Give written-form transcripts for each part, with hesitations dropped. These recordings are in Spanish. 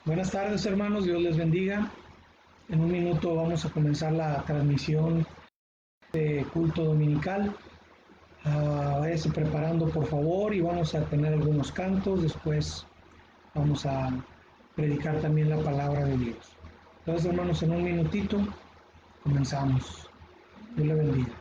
Buenas tardes, hermanos, Dios les bendiga. En un minuto vamos a comenzar la transmisión de culto dominical. Váyase preparando, por favor, y vamos a tener algunos cantos. Después vamos a predicar también la palabra de Dios. Entonces, hermanos, en un minutito comenzamos. Dios les bendiga.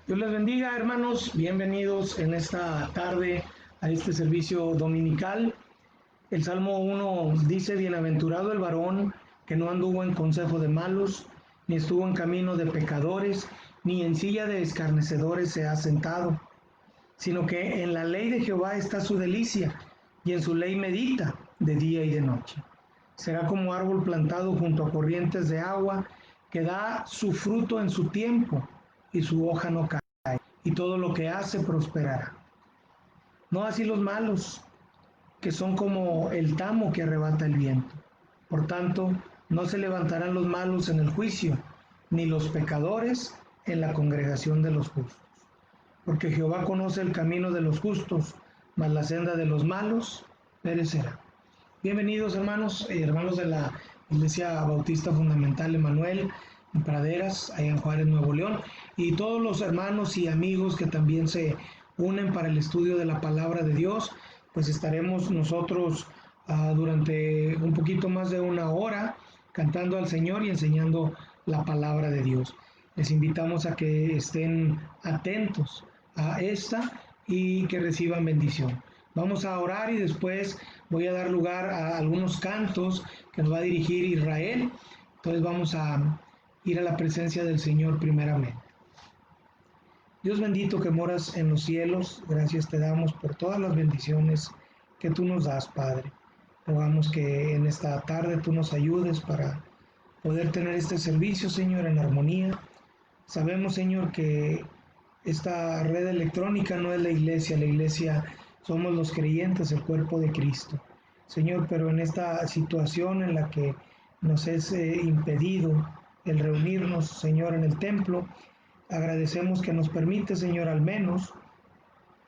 Dios les bendiga, hermanos. Bienvenidos en esta tarde a este servicio dominical. El Salmo 1 dice: Bienaventurado el varón que no anduvo en consejo de malos, ni estuvo en camino de pecadores, ni en silla de escarnecedores se ha sentado, sino que en la ley de Jehová está su delicia, y en su ley medita de día y de noche. Será como árbol plantado junto a corrientes de agua, que da su fruto en su tiempo, y su hoja no cae, y todo lo que hace prosperará. No así los malos, que son como el tamo que arrebata el viento. Por tanto, no se levantarán los malos en el juicio, ni los pecadores en la congregación de los justos. Porque Jehová conoce el camino de los justos, mas la senda de los malos perecerá. Bienvenidos, hermanos, hermanos de la Iglesia Bautista Fundamental Emanuel en Praderas, allá en Juárez, Nuevo León, y todos los hermanos y amigos que también se unen para el estudio de la palabra de Dios. Pues estaremos nosotros durante un poquito más de una hora cantando al Señor y enseñando la palabra de Dios. Les invitamos a que estén atentos a esta y que reciban bendición. Vamos a orar y después voy a dar lugar a algunos cantos que nos va a dirigir Israel. Entonces vamos a ir a la presencia del Señor primeramente. Dios bendito que moras en los cielos, gracias te damos por todas las bendiciones que tú nos das, Padre. Rogamos que en esta tarde tú nos ayudes para poder tener este servicio, Señor, en armonía. Sabemos, Señor, que esta red electrónica no es la iglesia somos los creyentes, el cuerpo de Cristo. Señor, pero en esta situación en la que nos es impedido el reunirnos, Señor, en el templo, agradecemos que nos permite, Señor, al menos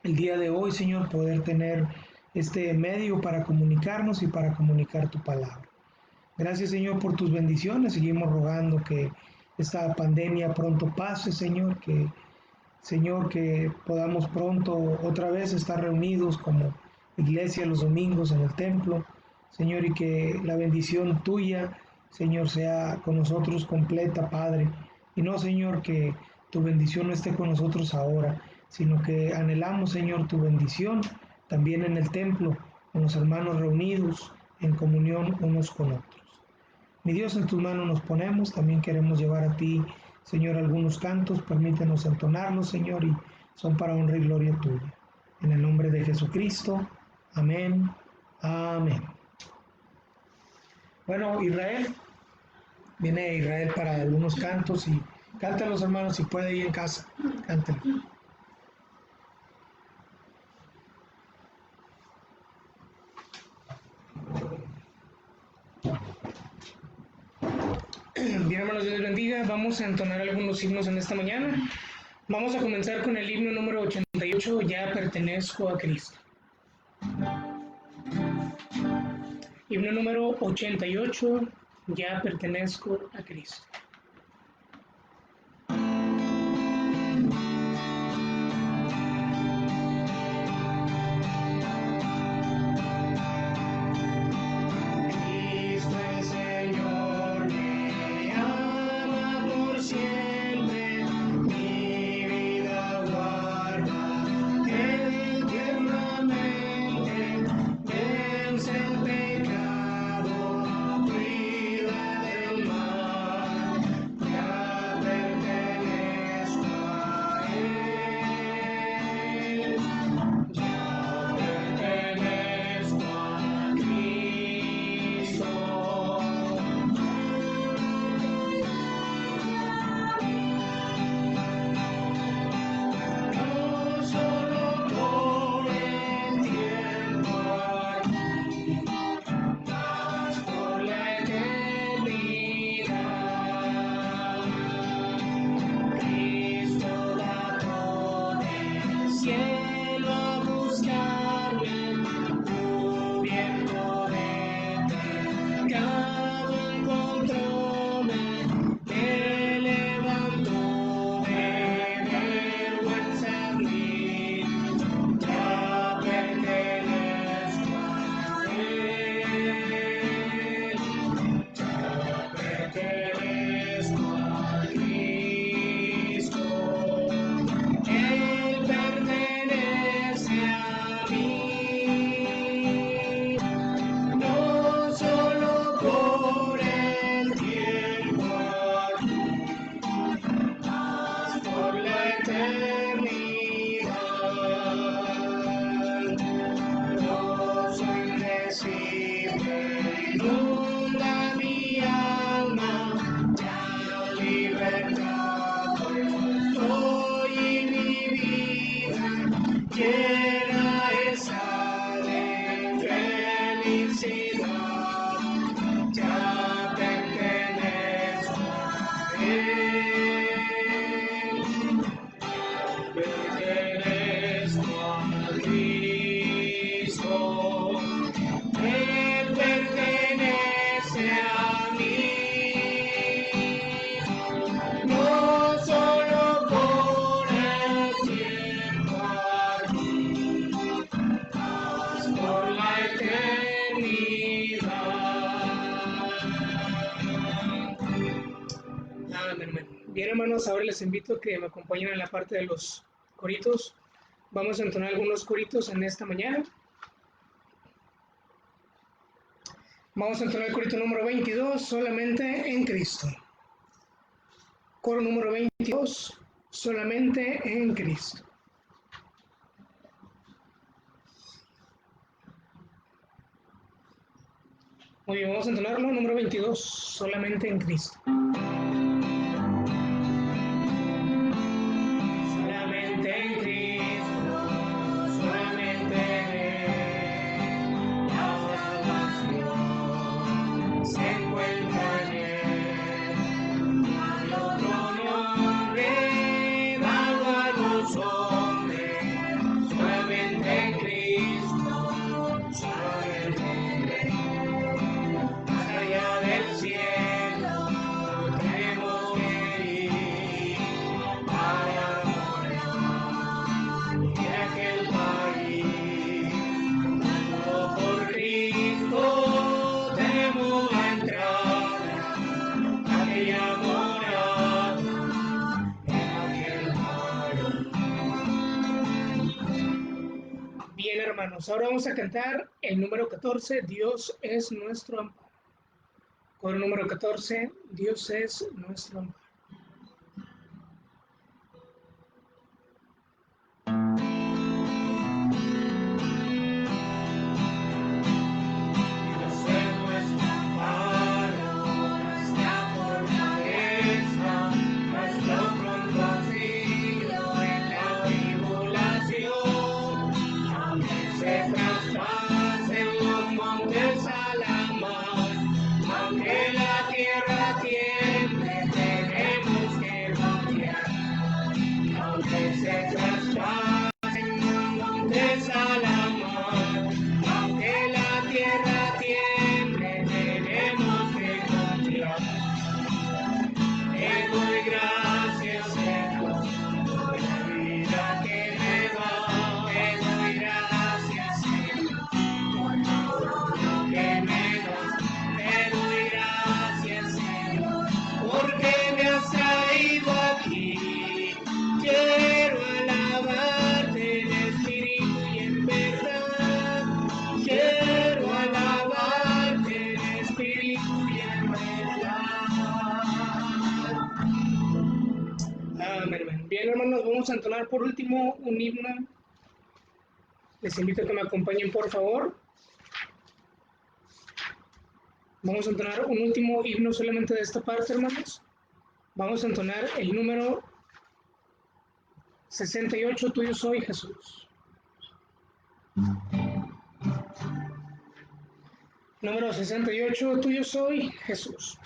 el día de hoy, Señor, poder tener este medio para comunicarnos y para comunicar tu palabra. Gracias, Señor, por tus bendiciones. Seguimos rogando que esta pandemia pronto pase, Señor, que podamos pronto otra vez estar reunidos como iglesia los domingos en el templo, Señor, y que la bendición tuya, Señor, sea con nosotros completa, Padre. Y no, Señor, que tu bendición no esté con nosotros ahora, sino que anhelamos, Señor, tu bendición también en el templo, con los hermanos reunidos en comunión unos con otros. Mi Dios, en tus manos nos ponemos, también queremos llevar a ti, Señor, algunos cantos, permítenos entonarlos, Señor, y son para honra y gloria tuya. En el nombre de Jesucristo, amén, amén. Bueno, viene Israel para algunos cantos y cántalos, hermanos, si puede ir en casa, cántalos. Bien, hermanos, Dios les bendiga. Vamos a entonar algunos himnos en esta mañana. Vamos a comenzar con el himno número 88, Ya pertenezco a Cristo. Himno número 88, ya pertenezco a Cristo. Bien, hermanos, ahora les invito a que me acompañen en la parte de los coritos. Vamos a entonar algunos coritos en esta mañana. Vamos a entonar el corito número 22, solamente en Cristo. Coro número 22, solamente en Cristo. Muy bien, vamos a entonarlo, número 22, solamente en Cristo. Ahora vamos a cantar el número 14, Dios es nuestro amparo. Coro número 14, Dios es nuestro amparo. Aunque la tierra tiemble, vamos a entonar por último un himno. Les invito a que me acompañen, por favor. Vamos a entonar un último himno solamente de esta parte, hermanos. Vamos a entonar el número 68, Tuyo soy, Jesús. Número 68, Tuyo soy, Jesús.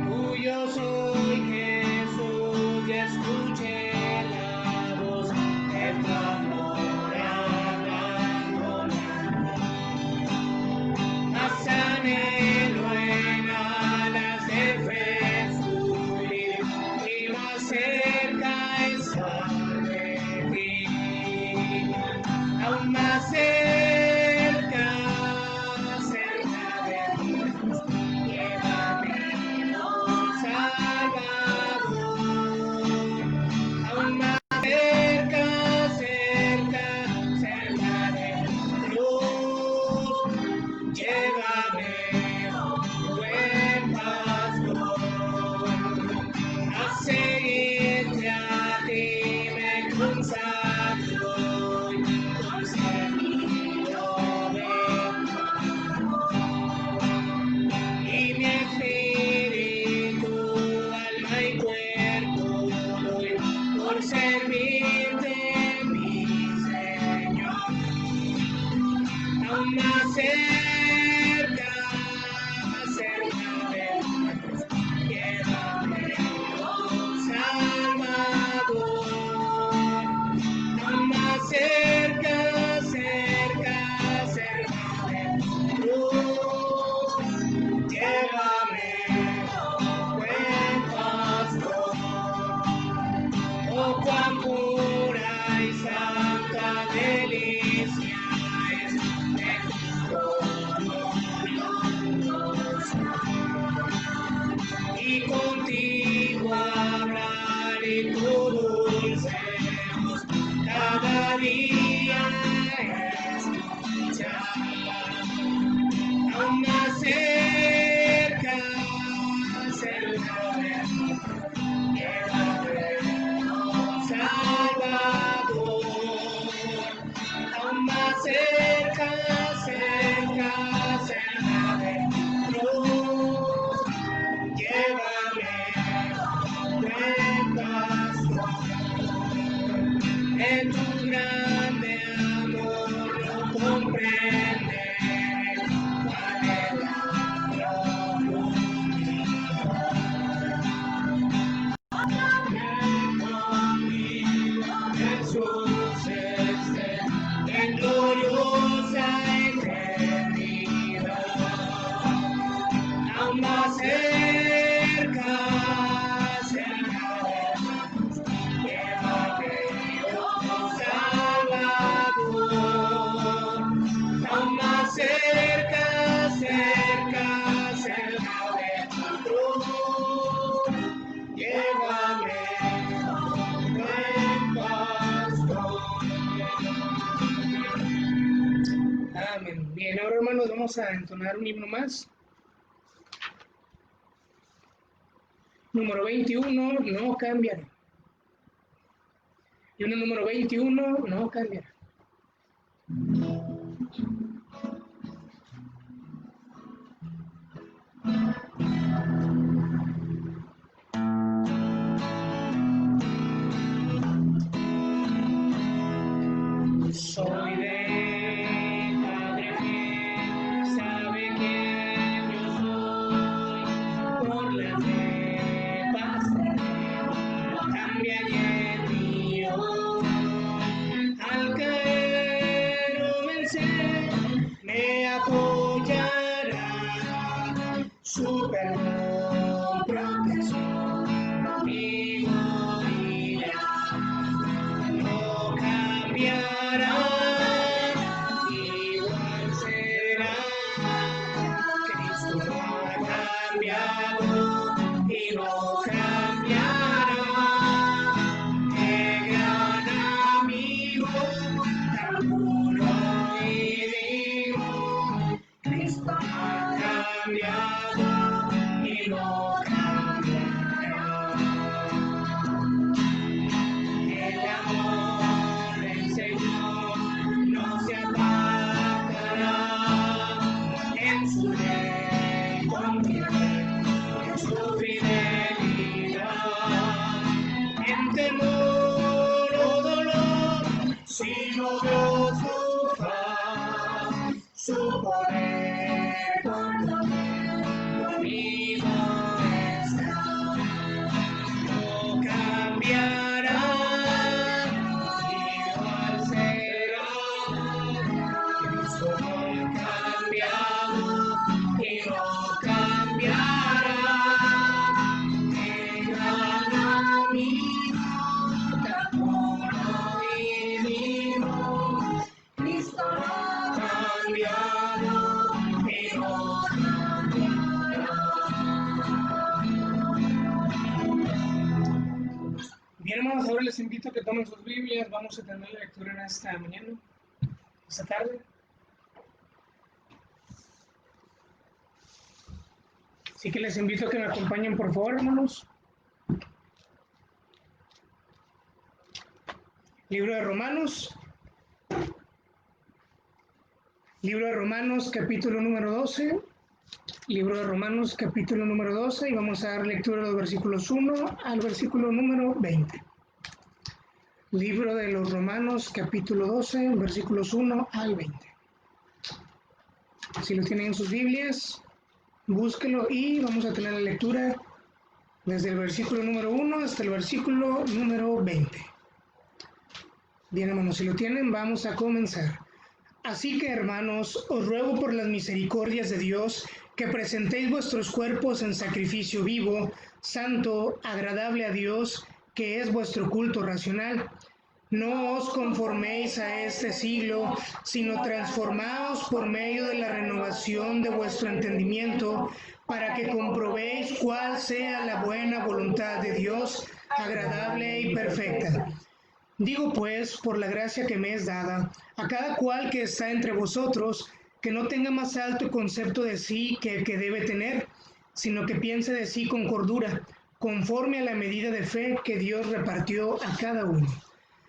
Tuyo soy, Jesús, y escuché la voz de tu amor hablándome. Más anhelo en alas de fe subir, y más cerca estar de ti. Aún más cerca, cerca de ti. Llévame, oh Salvador. Aún más cerca, cerca, cerca de tu cruz. Llévame, oh buen pastor, a seguirte a ti me consagro, concebido y mi espíritu, alma y cuerpo doy por servirte, mi Señor. Aún más cerca, cerca de Dios, llévame, oh Salvador. Aún más cerca, cerca, cerca de tu cruz, llévame, oh buen pastor. Oh, cuán pura y santa delicia es de y contigo hablar y tu dulce voz cada día escuchar. Aún más cerca, cerca de ti, llévame, oh Salvador. Aún más cerca, cerca, cerca de tu cruz, llévame, oh buen pastor. En tu grande amor no comprende cuál es la profundidad. Jesús esté en gloriosa eternidad. Aún más cerca, cerca de Dios, llévame, oh Salvador. Aún más cerca, cerca, cerca de tu cruz, llévame, oh buen pastor. Amén. Bien, ahora hermanos vamos a entonar un himno más. Número 21, no cambiará. Y un número 21, no cambiará. Soy de Padre fiel, sabe que yo soy, por la fe pasaré, no cambia y el mío, al Bien, hermanos, ahora les invito a que tomen sus Biblias. Vamos a tener la lectura en esta mañana, esta tarde. Así que les invito a que me acompañen, por favor, hermanos. Libro de Romanos. Libro de Romanos, capítulo número 12. Libro de Romanos, capítulo número 12, y vamos a dar lectura de los versículos 1 al versículo número 20. Libro de los Romanos, capítulo 12, versículos 1 al 20. Si lo tienen en sus Biblias, búsquelo y vamos a tener la lectura desde el versículo número 1 hasta el versículo número 20. Bien, hermanos, si lo tienen, vamos a comenzar. Así que, hermanos, os ruego por las misericordias de Dios que presentéis vuestros cuerpos en sacrificio vivo, santo, agradable a Dios, que es vuestro culto racional. No os conforméis a este siglo, sino transformaos por medio de la renovación de vuestro entendimiento, para que comprobéis cuál sea la buena voluntad de Dios, agradable y perfecta. Digo pues, por la gracia que me es dada, a cada cual que está entre vosotros, que no tenga más alto concepto de sí que el que debe tener, sino que piense de sí con cordura, conforme a la medida de fe que Dios repartió a cada uno.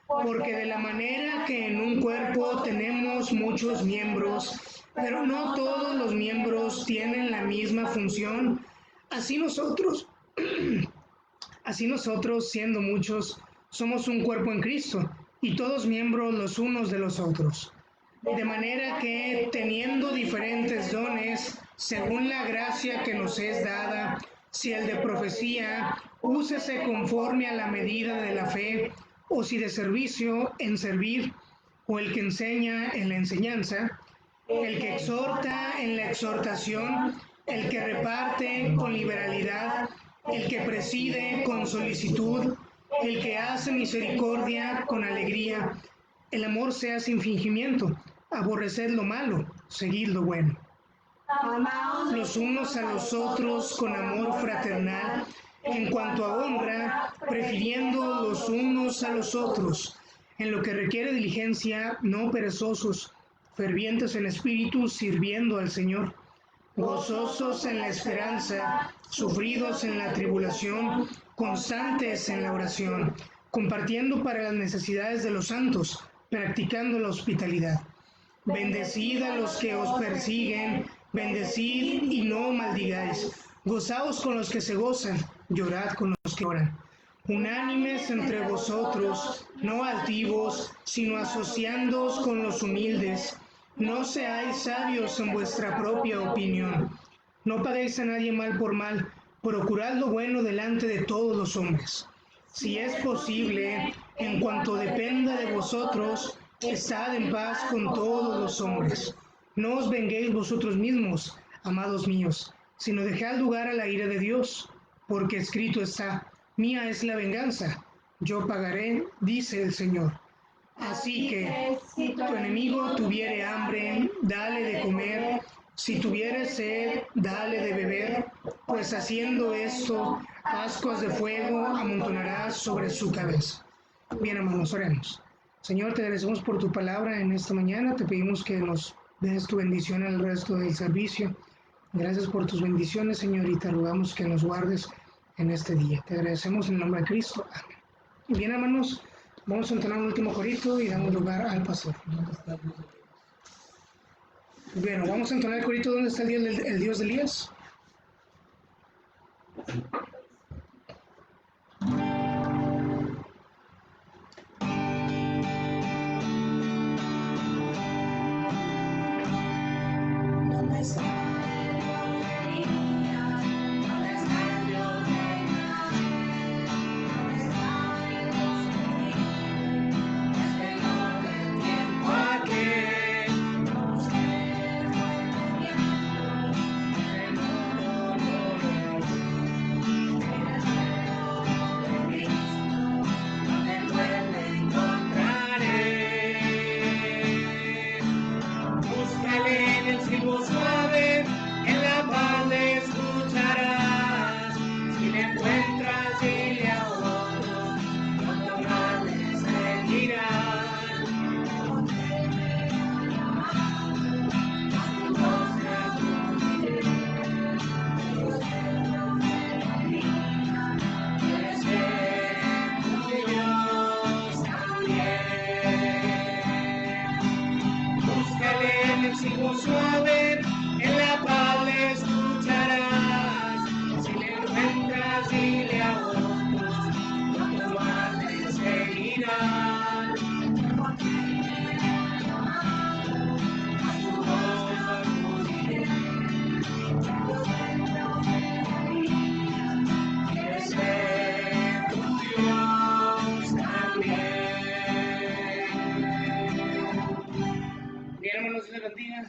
Porque de la manera que en un cuerpo tenemos muchos miembros, pero no todos los miembros tienen la misma función, así nosotros, siendo muchos, somos un cuerpo en Cristo, y todos miembros los unos de los otros. De manera que, teniendo diferentes dones, según la gracia que nos es dada, si el de profecía, úsese conforme a la medida de la fe, o si de servicio, en servir, o el que enseña en la enseñanza, el que exhorta en la exhortación, el que reparte con liberalidad, el que preside con solicitud, el que hace misericordia con alegría. El amor sea sin fingimiento, aborreced lo malo, seguid lo bueno. Amaos los unos a los otros con amor fraternal, en cuanto a honra, prefiriendo los unos a los otros, en lo que requiere diligencia, no perezosos, fervientes en espíritu, sirviendo al Señor, gozosos en la esperanza, sufridos en la tribulación, constantes en la oración, compartiendo para las necesidades de los santos, practicando la hospitalidad. Bendecid a los que os persiguen, bendecid y no maldigáis. Gozaos con los que se gozan, llorad con los que oran. Unánimes entre vosotros, no altivos, sino asociándoos con los humildes. No seáis sabios en vuestra propia opinión. No paguéis a nadie mal por mal, procurad lo bueno delante de todos los hombres. Si es posible, en cuanto dependa de vosotros, estad en paz con todos los hombres. No os venguéis vosotros mismos, amados míos, sino dejad lugar a la ira de Dios, porque escrito está: mía es la venganza, yo pagaré, dice el Señor. Así que, si tu enemigo tuviere hambre, dale de comer, si tuviere sed, dale de beber, pues haciendo esto, ascuas de fuego amontonarás sobre su cabeza. Bien, hermanos, oremos. Señor, te agradecemos por tu palabra en esta mañana, te pedimos que nos des tu bendición al resto del servicio. Gracias por tus bendiciones, Señor, y te rogamos que nos guardes en este día. Te agradecemos en el nombre de Cristo. Amén. Bien, hermanos, vamos a entonar un último corito y damos lugar al pastor. Bueno, vamos a entonar el corito. ¿Dónde está el Dios de Elías?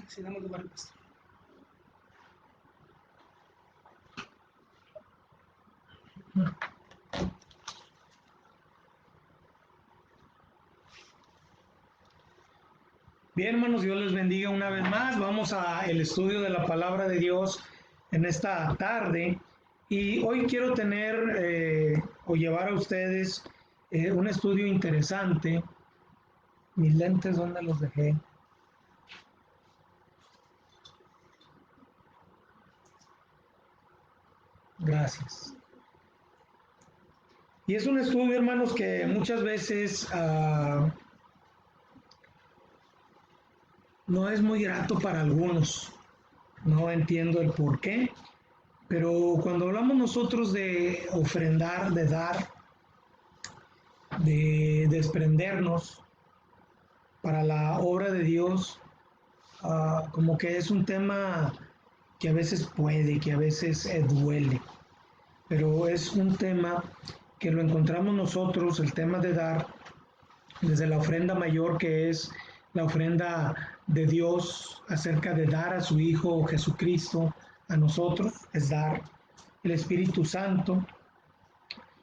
Si damos lugar al pastor. Bien, hermanos, Dios les bendiga una vez más. Vamos a el estudio de la palabra de Dios en esta tarde. Y hoy quiero tener o llevar a ustedes un estudio interesante. Mis lentes, ¿dónde los dejé? Gracias. Y es un estudio, hermanos, que muchas veces no es muy grato para algunos. No entiendo el por qué, pero cuando hablamos nosotros de ofrendar, de dar, de desprendernos para la obra de Dios, como que es un tema que a veces puede, que a veces duele, pero es un tema que lo encontramos nosotros, el tema de dar, desde la ofrenda mayor, que es la ofrenda de Dios acerca de dar a su Hijo Jesucristo a nosotros, es dar el Espíritu Santo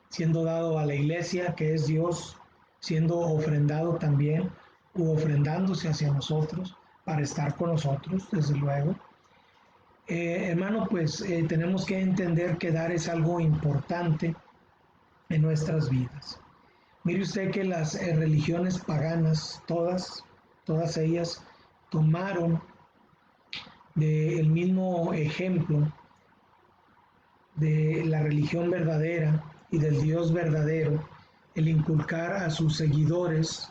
siendo dado a la iglesia, que es Dios, siendo ofrendado también, u ofrendándose hacia nosotros para estar con nosotros, desde luego. Hermano, pues tenemos que entender que dar es algo importante en nuestras vidas. Mire usted que las religiones paganas, todas ellas, tomaron del mismo ejemplo de la religión verdadera y del Dios verdadero, el inculcar a sus seguidores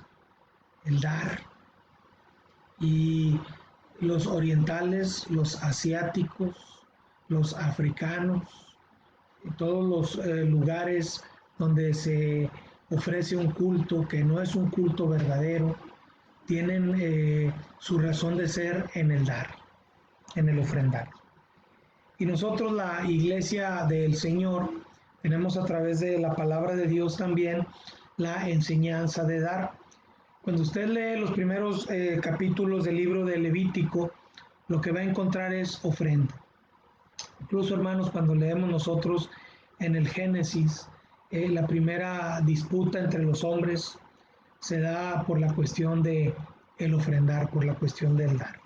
el dar. Y los orientales, los asiáticos, los africanos, y todos los lugares donde se ofrece un culto que no es un culto verdadero, tienen su razón de ser en el dar, en el ofrendar. Y nosotros, la iglesia del Señor, tenemos a través de la palabra de Dios también la enseñanza de dar. Cuando usted lee los primeros capítulos del libro de Levítico, lo que va a encontrar es ofrenda. Incluso, hermanos, cuando leemos nosotros en el Génesis, la primera disputa entre los hombres se da por la cuestión de el ofrendar, por la cuestión del dar.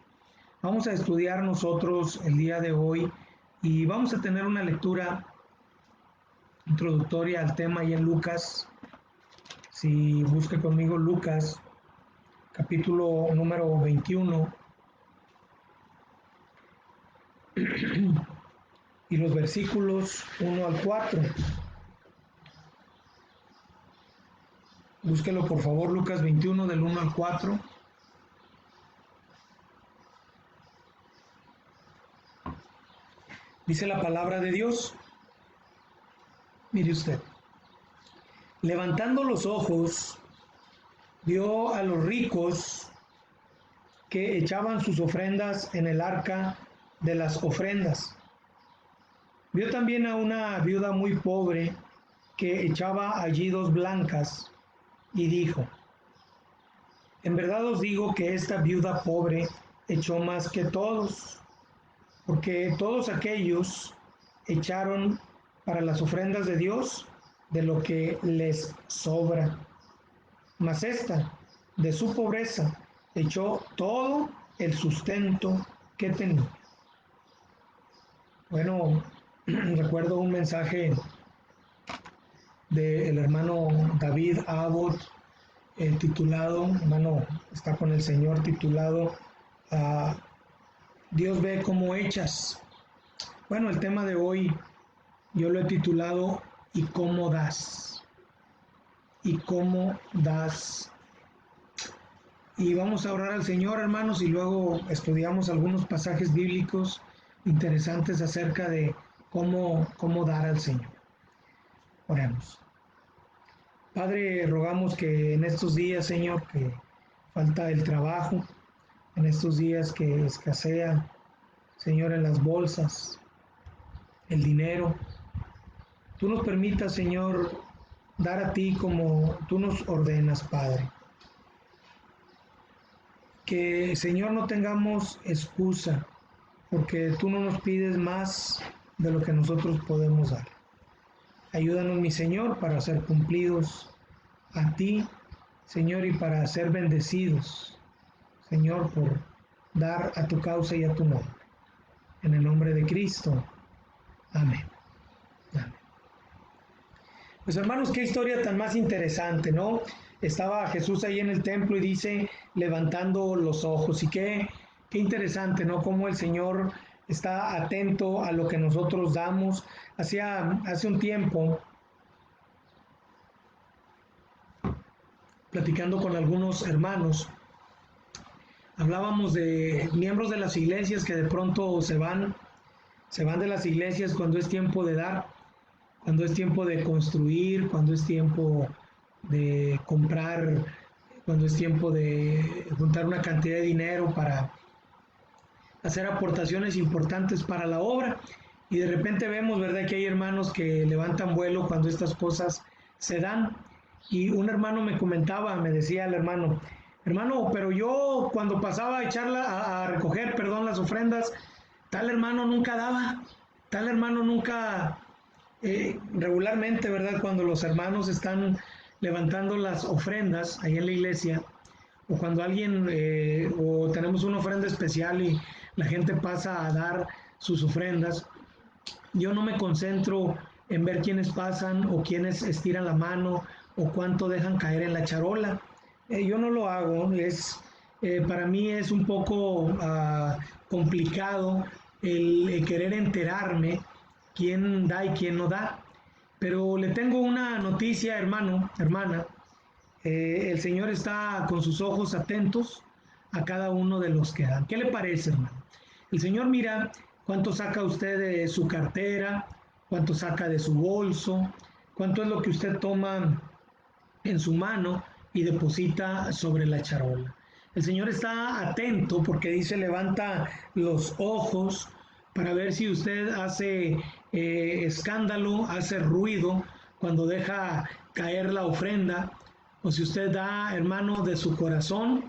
Vamos a estudiar nosotros el día de hoy y vamos a tener una lectura introductoria al tema ahí en Lucas. Si busca conmigo Lucas, capítulo número 21, y los versículos 1 al 4. Búsquelo por favor, Lucas 21 del 1 al 4. Dice la palabra de Dios. Mire usted. Levantando los ojos, vio a los ricos que echaban sus ofrendas en el arca de las ofrendas. Vio también a una viuda muy pobre que echaba allí 2 blancas y dijo: en verdad os digo que esta viuda pobre echó más que todos, porque todos aquellos echaron para las ofrendas de Dios de lo que les sobra. Mas esta, de su pobreza, echó todo el sustento que tenía. Bueno, recuerdo un mensaje del hermano David Abbott, titulado, hermano está con el Señor, titulado Dios ve cómo echas. Bueno, el tema de hoy yo lo he titulado ¿y cómo das? ¿Y cómo das? Y vamos a orar al Señor, hermanos, y luego estudiamos algunos pasajes bíblicos interesantes acerca de cómo dar al Señor. Oremos. Padre, rogamos que en estos días, Señor, que falta el trabajo, en estos días que escasea, Señor, en las bolsas, el dinero, tú nos permitas, Señor, dar a ti como tú nos ordenas, Padre. que, Señor, no tengamos excusa, porque tú no nos pides más de lo que nosotros podemos dar. Ayúdanos, mi Señor, para ser cumplidos a ti, Señor, y para ser bendecidos, Señor, por dar a tu causa y a tu nombre. En el nombre de Cristo. Amén. Amén. Pues hermanos, qué historia tan más interesante, ¿no? Estaba Jesús ahí en el templo y dice, levantando los ojos. Y qué interesante, ¿no? Cómo el Señor está atento a lo que nosotros damos. Hace un tiempo, platicando con algunos hermanos, hablábamos de miembros de las iglesias que de pronto se van de las iglesias cuando es tiempo de dar, cuando es tiempo de construir, cuando es tiempo de comprar, cuando es tiempo de juntar una cantidad de dinero para hacer aportaciones importantes para la obra. Y de repente vemos, ¿verdad?, que hay hermanos que levantan vuelo cuando estas cosas se dan. Y un hermano me comentaba, me decía el hermano, pero yo cuando pasaba a echarla, a recoger, perdón, las ofrendas, tal hermano nunca daba, tal hermano nunca, regularmente, ¿verdad?, cuando los hermanos están levantando las ofrendas ahí en la iglesia, o cuando alguien, o tenemos una ofrenda especial y la gente pasa a dar sus ofrendas, yo no me concentro en ver quiénes pasan o quiénes estiran la mano o cuánto dejan caer en la charola. Yo no lo hago, para mí es un poco complicado el querer enterarme quién da y quién no da. Pero le tengo una noticia, hermano, hermana. El Señor está con sus ojos atentos a cada uno de los que dan. ¿Qué le parece, hermano? El Señor mira cuánto saca usted de su cartera, cuánto saca de su bolso, cuánto es lo que usted toma en su mano y deposita sobre la charola. El Señor está atento porque dice levanta los ojos para ver si usted hace escándalo, hace ruido cuando deja caer la ofrenda, o si usted da, hermano, de su corazón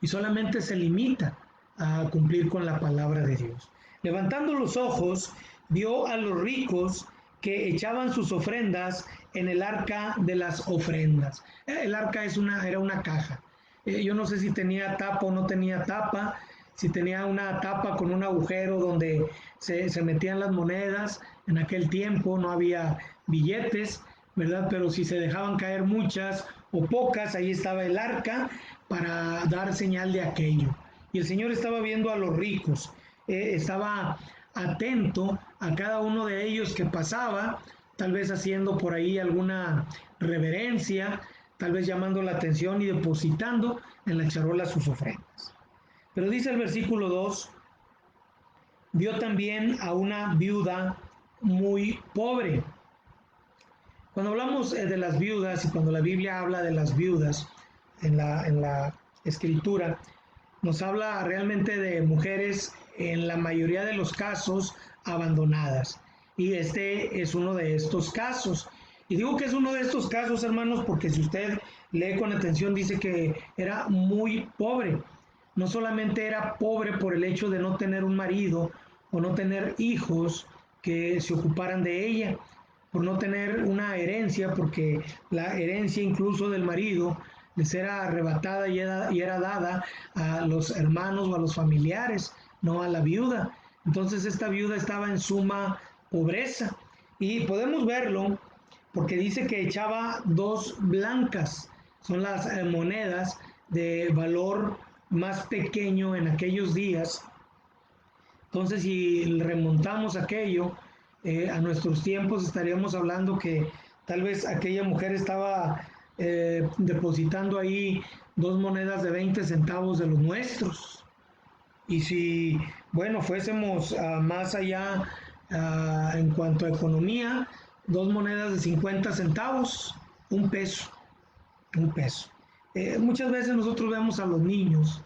y solamente se limita a cumplir con la palabra de Dios. Levantando los ojos, vio a los ricos que echaban sus ofrendas en el arca de las ofrendas. El arca era una caja. Yo no sé si tenía tapa o no tenía tapa, si tenía una tapa con un agujero donde se metían las monedas. En aquel tiempo no había billetes, ¿verdad? Pero si se dejaban caer muchas o pocas, ahí estaba el arca para dar señal de aquello. Y el Señor estaba viendo a los ricos, estaba atento a cada uno de ellos que pasaba, tal vez haciendo por ahí alguna reverencia, tal vez llamando la atención y depositando en la charola sus ofrendas. Pero dice el versículo 2, vio también a una viuda muy pobre. Cuando hablamos de las viudas y cuando la Biblia habla de las viudas en la Escritura, nos habla realmente de mujeres en la mayoría de los casos abandonadas. Y este es uno de estos casos. Y digo que es uno de estos casos, hermanos, porque si usted lee con atención, dice que era muy pobre. No solamente era pobre por el hecho de no tener un marido o no tener hijos que se ocuparan de ella, por no tener una herencia, porque la herencia incluso del marido les era arrebatada y era dada a los hermanos o a los familiares, no a la viuda. Entonces esta viuda estaba en suma pobreza. Y podemos verlo porque dice que echaba 2 blancas, son las monedas de valor más pequeño en aquellos días. Entonces si remontamos aquello a nuestros tiempos, estaríamos hablando que tal vez aquella mujer estaba depositando ahí 2 monedas de 20 centavos de los nuestros. Y si, bueno, fuésemos más allá en cuanto a economía, 2 monedas de 50 centavos, un peso. Muchas veces nosotros vemos a los niños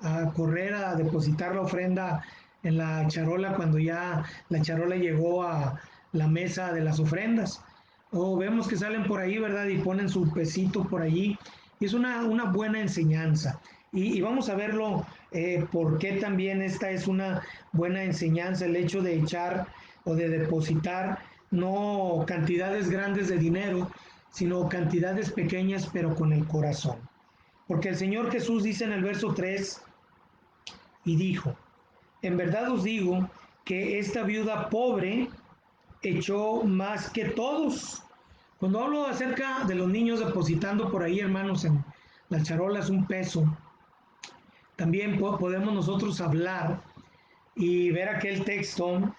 a correr a depositar la ofrenda en la charola cuando ya la charola llegó a la mesa de las ofrendas. O vemos que salen por ahí, ¿verdad? Y ponen su pesito por allí. Y es una buena enseñanza. Y vamos a verlo, por qué también esta es una buena enseñanza, el hecho de echar o de depositar no cantidades grandes de dinero, sino cantidades pequeñas pero con el corazón. Porque el Señor Jesús dice en el verso 3 y dijo, en verdad os digo que esta viuda pobre echó más que todos. Cuando hablo acerca de los niños depositando por ahí, hermanos, en las charolas un peso, también podemos nosotros hablar y ver aquel texto,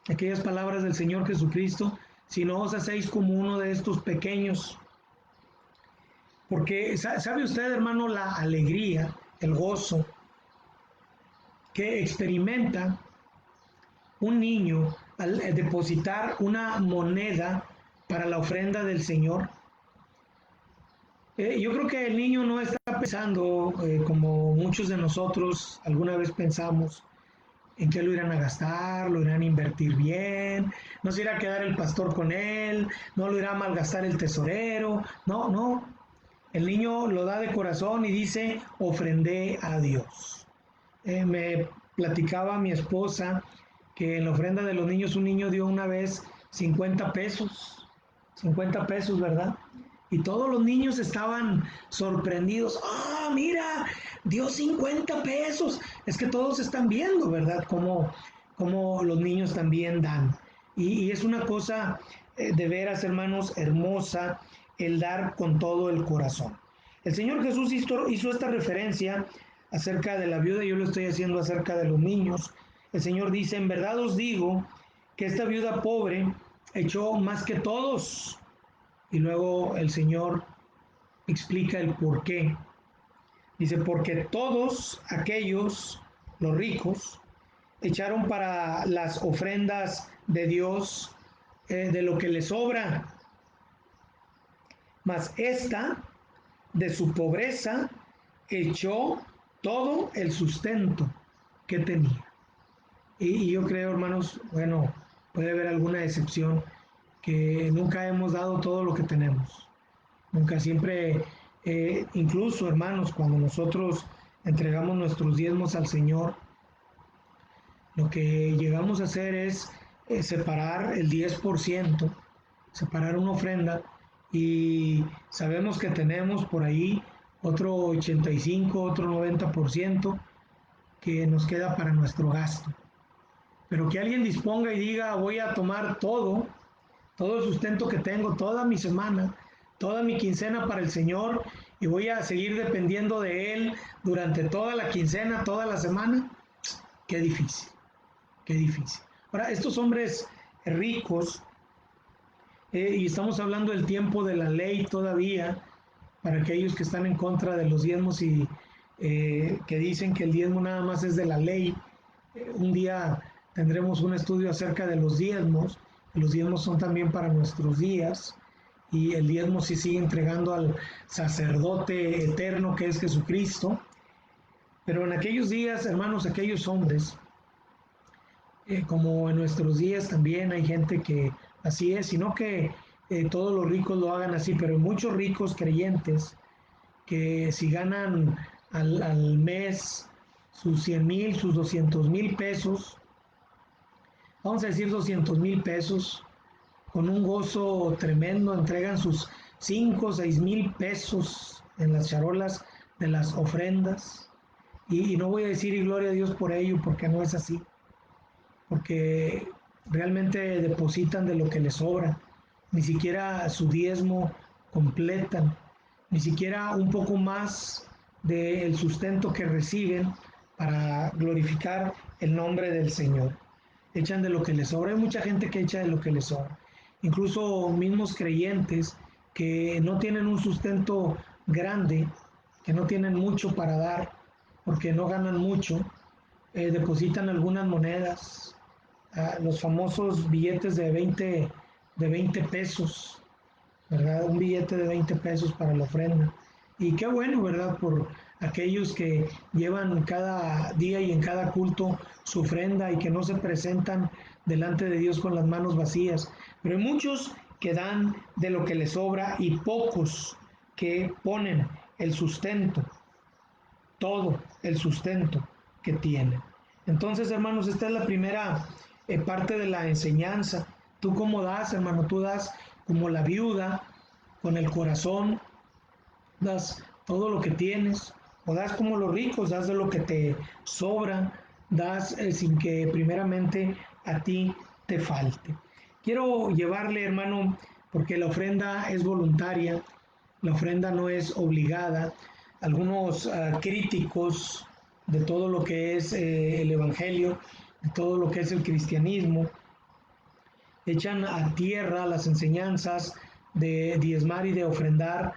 aquellas palabras del Señor Jesucristo, si no os hacéis como uno de estos pequeños. Porque sabe usted, hermano, la alegría, el gozo que experimenta un niño al depositar una moneda para la ofrenda del Señor. Yo creo que el niño no está pensando, como muchos de nosotros alguna vez pensamos, en qué lo irán a gastar, lo irán a invertir bien, no se irá a quedar el pastor con él, no lo irá a malgastar el tesorero. No, no. El niño lo da de corazón y dice, ofrendé a Dios. Me platicaba mi esposa que en la ofrenda de los niños un niño dio una vez 50 pesos, 50 pesos, ¿verdad? Y todos los niños estaban sorprendidos. ¡Ah, mira! Dio 50 pesos. Es que todos están viendo, ¿verdad? Como los niños también dan. Y es una cosa, de veras, hermanos, hermosa, el dar con todo el corazón. El Señor Jesús hizo esta referencia acerca de la viuda, yo lo estoy haciendo acerca de los niños. El Señor dice, en verdad os digo que esta viuda pobre echó más que todos. Y luego el Señor explica el por qué. Dice, porque todos aquellos, los ricos, echaron para las ofrendas de Dios, de lo que les sobra, mas esta, de su pobreza, echó todo el sustento que tenía. Y yo creo, hermanos, bueno, puede haber alguna excepción, que nunca hemos dado todo lo que tenemos. Nunca, siempre, incluso, hermanos, cuando nosotros entregamos nuestros diezmos al Señor, lo que llegamos a hacer es, separar el 10%, separar una ofrenda, y sabemos que tenemos por ahí otro 85, otro 90% que nos queda para nuestro gasto. Pero que alguien disponga y diga, voy a tomar todo el sustento que tengo, toda mi semana, toda mi quincena para el Señor, y voy a seguir dependiendo de Él durante toda la quincena, toda la semana. Qué difícil, qué difícil. Ahora, estos hombres ricos, y estamos hablando del tiempo de la ley todavía, para aquellos que están en contra de los diezmos y, que dicen que el diezmo nada más es de la ley. Un día tendremos un estudio acerca de los diezmos. Los diezmos son también para nuestros días, y el diezmo sí sigue entregando al sacerdote eterno que es Jesucristo. Pero en aquellos días, hermanos, aquellos hombres, como en nuestros días también hay gente que así es, sino que, todos los ricos lo hagan así, pero hay muchos ricos creyentes que si ganan al mes sus 100,000, sus 200,000 pesos, vamos a decir 200,000 pesos, con un gozo tremendo entregan sus 5, 6,000 pesos en las charolas de las ofrendas. Y no voy a decir y gloria a Dios por ello, porque no es así, porque realmente depositan de lo que les sobra, ni siquiera su diezmo completan, ni siquiera un poco más del sustento que reciben para glorificar el nombre del Señor. Echan de lo que les sobra. Hay mucha gente que echa de lo que les sobra, incluso mismos creyentes que no tienen un sustento grande, que no tienen mucho para dar, porque no ganan mucho, depositan algunas monedas, los famosos billetes de 20 pesos, ¿verdad? Un billete de 20 pesos para la ofrenda. Y qué bueno, ¿verdad? Por aquellos que llevan cada día y en cada culto su ofrenda y que no se presentan delante de Dios con las manos vacías. Pero hay muchos que dan de lo que les sobra y pocos que ponen el sustento. todo el sustento que tienen. Entonces, hermanos, esta es la primera parte de la enseñanza. ¿Tú cómo das, hermano? Tú das como la viuda, con el corazón, das todo lo que tienes, o das como los ricos, das de lo que te sobra, das sin que primeramente a ti te falte. Quiero llevarle, hermano, porque la ofrenda es voluntaria, la ofrenda no es obligada. Algunos críticos de todo lo que es el Evangelio, de todo lo que es el cristianismo, echan a tierra las enseñanzas de diezmar y de ofrendar,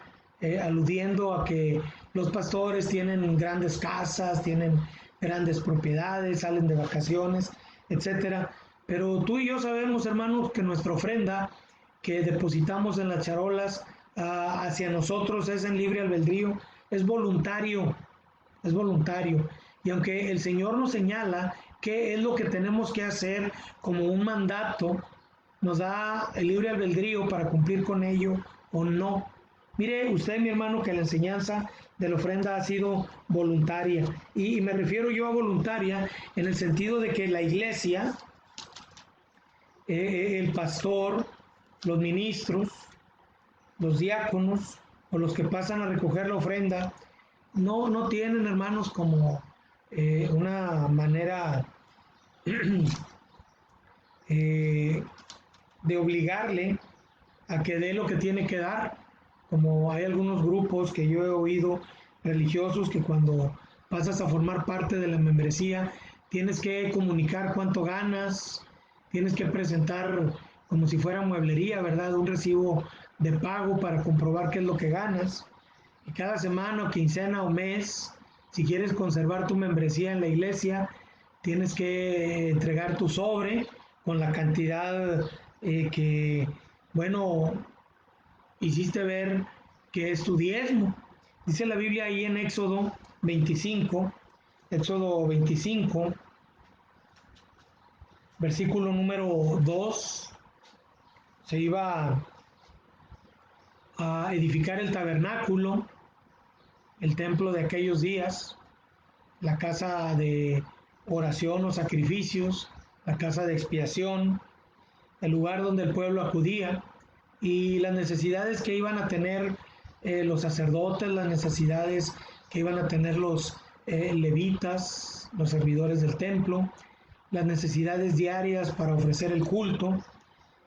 aludiendo a que los pastores tienen grandes casas, tienen grandes propiedades, salen de vacaciones, etcétera. Pero tú y yo sabemos, hermanos, que nuestra ofrenda que depositamos en las charolas hacia nosotros es en libre albedrío, es voluntario, es voluntario. Y aunque el Señor nos señala qué es lo que tenemos que hacer como un mandato, nos da el libre albedrío para cumplir con ello o no. Mire usted, mi hermano, que la enseñanza de la ofrenda ha sido voluntaria. Y me refiero yo a voluntaria en el sentido de que la iglesia, el pastor, los ministros, los diáconos o los que pasan a recoger la ofrenda, no tienen, hermanos, como una manera de obligarle a que dé lo que tiene que dar, como hay algunos grupos que yo he oído religiosos que cuando pasas a formar parte de la membresía tienes que comunicar cuánto ganas, tienes que presentar como si fuera mueblería, ¿verdad? Un recibo de pago para comprobar qué es lo que ganas. Y cada semana o quincena o mes, si quieres conservar tu membresía en la iglesia, tienes que entregar tu sobre con la cantidad que, bueno, hiciste ver que es tu diezmo. Dice la Biblia ahí en Éxodo 25, versículo número 2, se iba a edificar el tabernáculo, el templo de aquellos días, la casa de oración o sacrificios, la casa de expiación, el lugar donde el pueblo acudía y las necesidades que iban a tener los sacerdotes, las necesidades que iban a tener los levitas, los servidores del templo, las necesidades diarias para ofrecer el culto.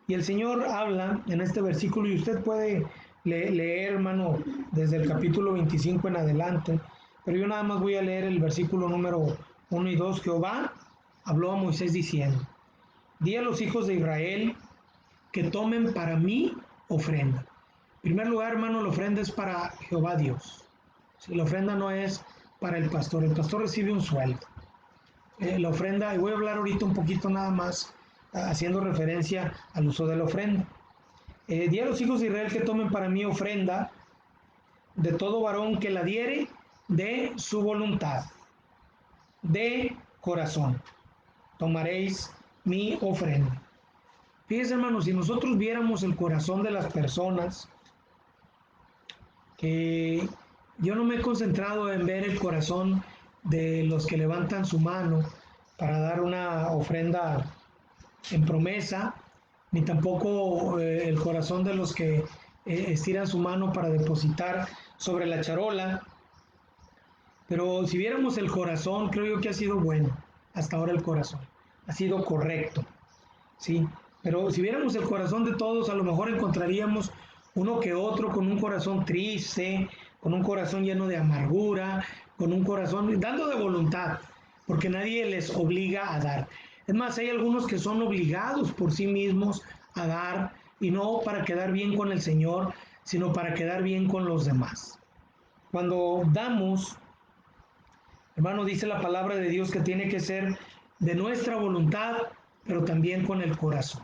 Y el Señor habla en este versículo, y usted puede leer, hermano, desde el capítulo 25 en adelante, pero yo nada más voy a leer el versículo número 1 y 2. Jehová habló a Moisés diciendo: di a los hijos de Israel que tomen para mí ofrenda. En primer lugar, hermano, la ofrenda es para Jehová Dios. Si la ofrenda no es para el pastor recibe un sueldo. La ofrenda, y voy a hablar ahorita un poquito nada más, haciendo referencia al uso de la ofrenda. Di a los hijos de Israel que tomen para mí ofrenda de todo varón que la diere de su voluntad, de corazón. Tomaréis mi ofrenda. Fíjense, hermanos, si nosotros viéramos el corazón de las personas, que yo no me he concentrado en ver el corazón de los que levantan su mano para dar una ofrenda en promesa, ni tampoco el corazón de los que estiran su mano para depositar sobre la charola. Pero si viéramos el corazón, creo yo que ha sido bueno. Hasta ahora el corazón ha sido correcto, ¿sí? Pero si viéramos el corazón de todos, a lo mejor encontraríamos uno que otro con un corazón triste, con un corazón lleno de amargura, con un corazón dando de voluntad, porque nadie les obliga a dar. Es más, hay algunos que son obligados por sí mismos a dar, y no para quedar bien con el Señor, sino para quedar bien con los demás. Cuando damos, hermano, dice la palabra de Dios que tiene que ser de nuestra voluntad, pero también con el corazón.